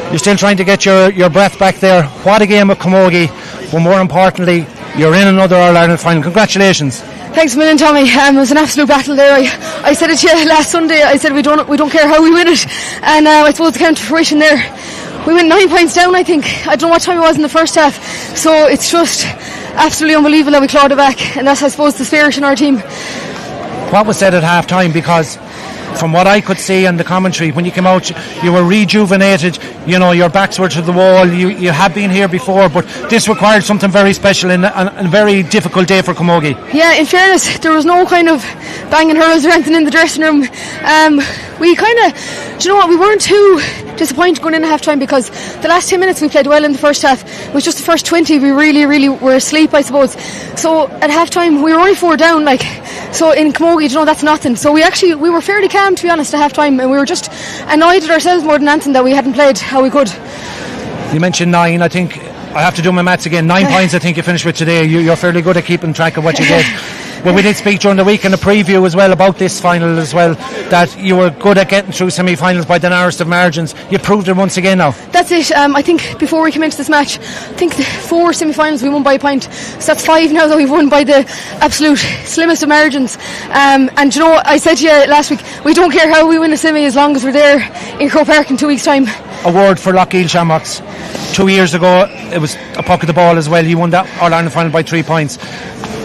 You're still trying to get your breath back there. What a game of camogie, but more importantly, you're in another All-Ireland final. Congratulations. Thanks a million, Tommy. It was an absolute battle there. I said it to you last Sunday. I said we don't care how we win it, and I suppose it came to fruition there. We went 9 points down, I think. I don't know what time it was in the first half, so it's just absolutely unbelievable that we clawed it back, and that's, I suppose, the spirit in our team. What was said at half time? Because from what I could see in the commentary, when you came out, you were rejuvenated. You know, your backs were to the wall. You have been here before, but this required something very special in a very difficult day for camogie. Yeah, in fairness, there was no kind of banging hurls or anything in the dressing room. We kind of, do you know what, we weren't too disappointed going in at half time, because the last 10 minutes we played well in the first half. It was just the first 20 we really were asleep, I suppose. So at half time we were only 4 down, so in camogie, you know, that's nothing. So we were fairly calm, to be honest, at half time, and we were just annoyed at ourselves more than anything that we hadn't played how we could. You mentioned 9. I think I have to do my maths again. 9 points I think you finished with today. You're fairly good at keeping track of what you did. Well, we did speak during the week in a preview as well about this final as well, that you were good at getting through semi-finals by the narrowest of margins. You proved it once again now. That's it. I think before we came into this match, I think 4 semi-finals we won by a point. So that's 5 now that we've won by the absolute slimmest of margins. And you know, I said to you last week, we don't care how we win a semi as long as we're there in Croke Park in 2 weeks' time. Award for Loughgiel Shamrocks. 2 years ago, it was a puck of the ball as well. You won that All-Ireland final by 3 points.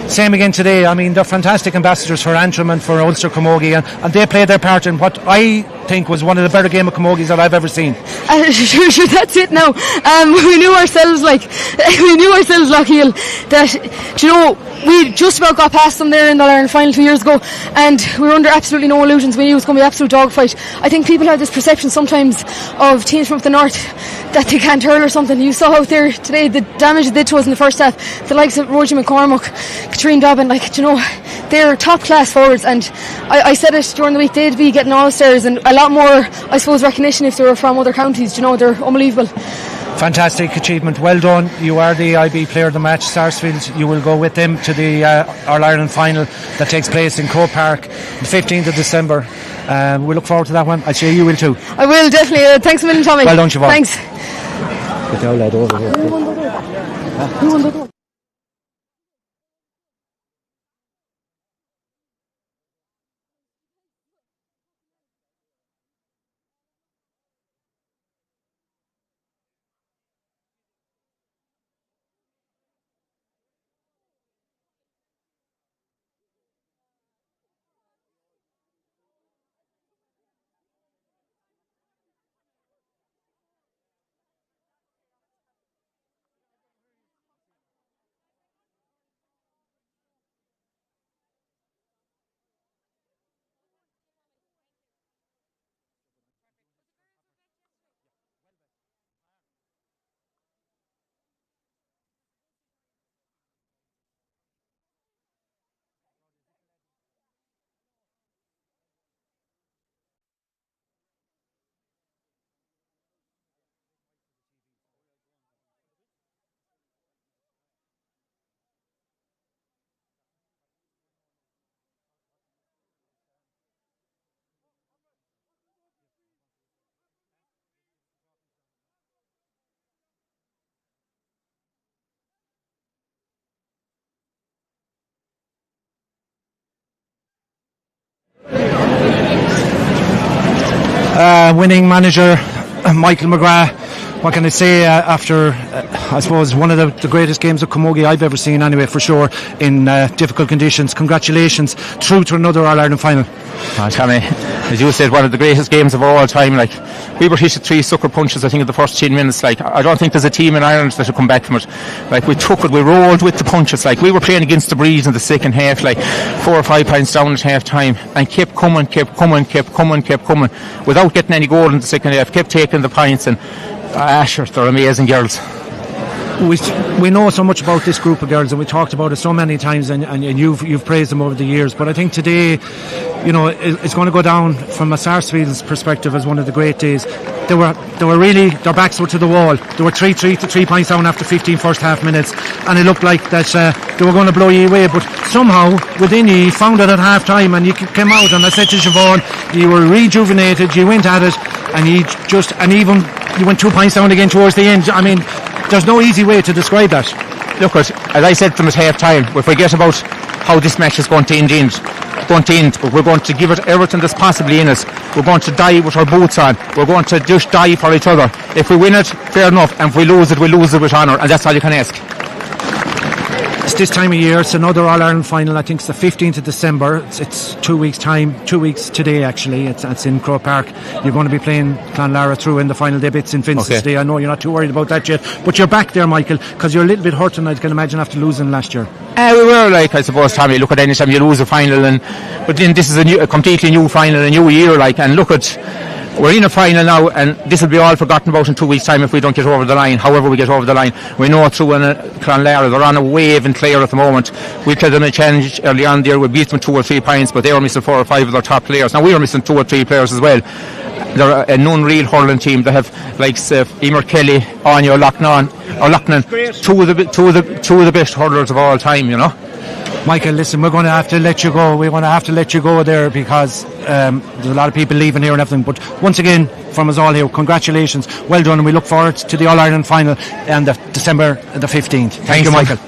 Same again today. I mean, they're fantastic ambassadors for Antrim and for Ulster Camogie, and they played their part in what I think was one of the better game of camogies that I've ever seen. Sure, that's it now. We knew ourselves, Loughgiel, that, you know, we just about got past them there in the All-Ireland final 2 years ago, and we were under absolutely no illusions. We knew it was going to be an absolute dogfight. I think people have this perception sometimes of teams from up the north that they can't hurl or something. You saw out there today the damage they did to us in the first half. The likes of Roger McCormack, Katrine Dobbin, you know, they're top class forwards, and I said it during the week, they'd be getting All-Stars and a lot more, I suppose, recognition if they were from other counties. You know, they're unbelievable. Fantastic achievement, well done. You are the AIB player of the match. Sarsfields, you will go with them to the All-Ireland final that takes place in Croke Park the 15th of December. We look forward to that one. I'm sure you will too. I will, definitely. Thanks a million, Tommy. Well done, Siobhan. Thanks. Get the old lad over here. Who won the door? Winning manager Michael McGrath. What can I say after I suppose one of the greatest games of camogie I've ever seen, anyway, for sure, in difficult conditions. Congratulations, through to another All-Ireland final. Tommy, as you said, one of the greatest games of all time. We were hit 3 sucker punches, I think, in the first 10 minutes. I don't think there's a team in Ireland that will come back from it. We took it, we rolled with the punches. We were playing against the breeze in the second half, 4 or 5 points down at half time, and kept coming without getting any goal in the second half. Kept taking the points, and sure, they're amazing girls. we know so much about this group of girls, and we talked about it so many times, and you've praised them over the years. But I think today, you know, it's going to go down from a Sarsfields perspective as one of the great days. They were really, their backs were to the wall. They were 3 points down after 15 first half minutes, and it looked like that they were going to blow you away. But somehow within you found it at half time, and you came out, and I said to Siobhan, you were rejuvenated, you went at it, and you went 2 points down again towards the end. I mean, there's no easy way to describe that. Look, as I said to them at half time, we forget about how this match is going to end. We're going to give it everything that's possibly in us. We're going to die with our boots on. We're going to just die for each other. If we win it, fair enough, and if we lose it with honour, and that's all you can ask. It's this time of year. It's another All-Ireland final. I think it's the 15th of December. It's 2 weeks time, 2 weeks today actually. It's in Croke Park. You're going to be playing Clonlara through in the final day bits in Vincent's Day. I know you're not too worried about that yet, but you're back there, Michael, because you're a little bit hurting, I can imagine, after losing last year. We were, like, I suppose, Tommy, look at any time you lose a final, but then this is a completely new final, a new year, like, and look at, we're in a final now, and this will be all forgotten about in 2 weeks' time if we don't get over the line. However we get over the line, we know through Clonlara, they're on a wave in Clare at the moment. We played them a challenge early on there, we beat them 2 or 3 points, but they were missing 4 or 5 of their top players. Now we were missing 2 or 3 players as well. They're an unreal hurling team. They have, like, Emer Kelly, Anya Loughlin, two of the best hurlers of all time, you know. Michael, listen, we're going to have to let you go. We're going to have to let you go there because there's a lot of people leaving here and everything. But once again, from us all here, congratulations. Well done, and we look forward to the All-Ireland final on December the 15th. Thank you, Michael.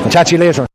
I'll chat to you later.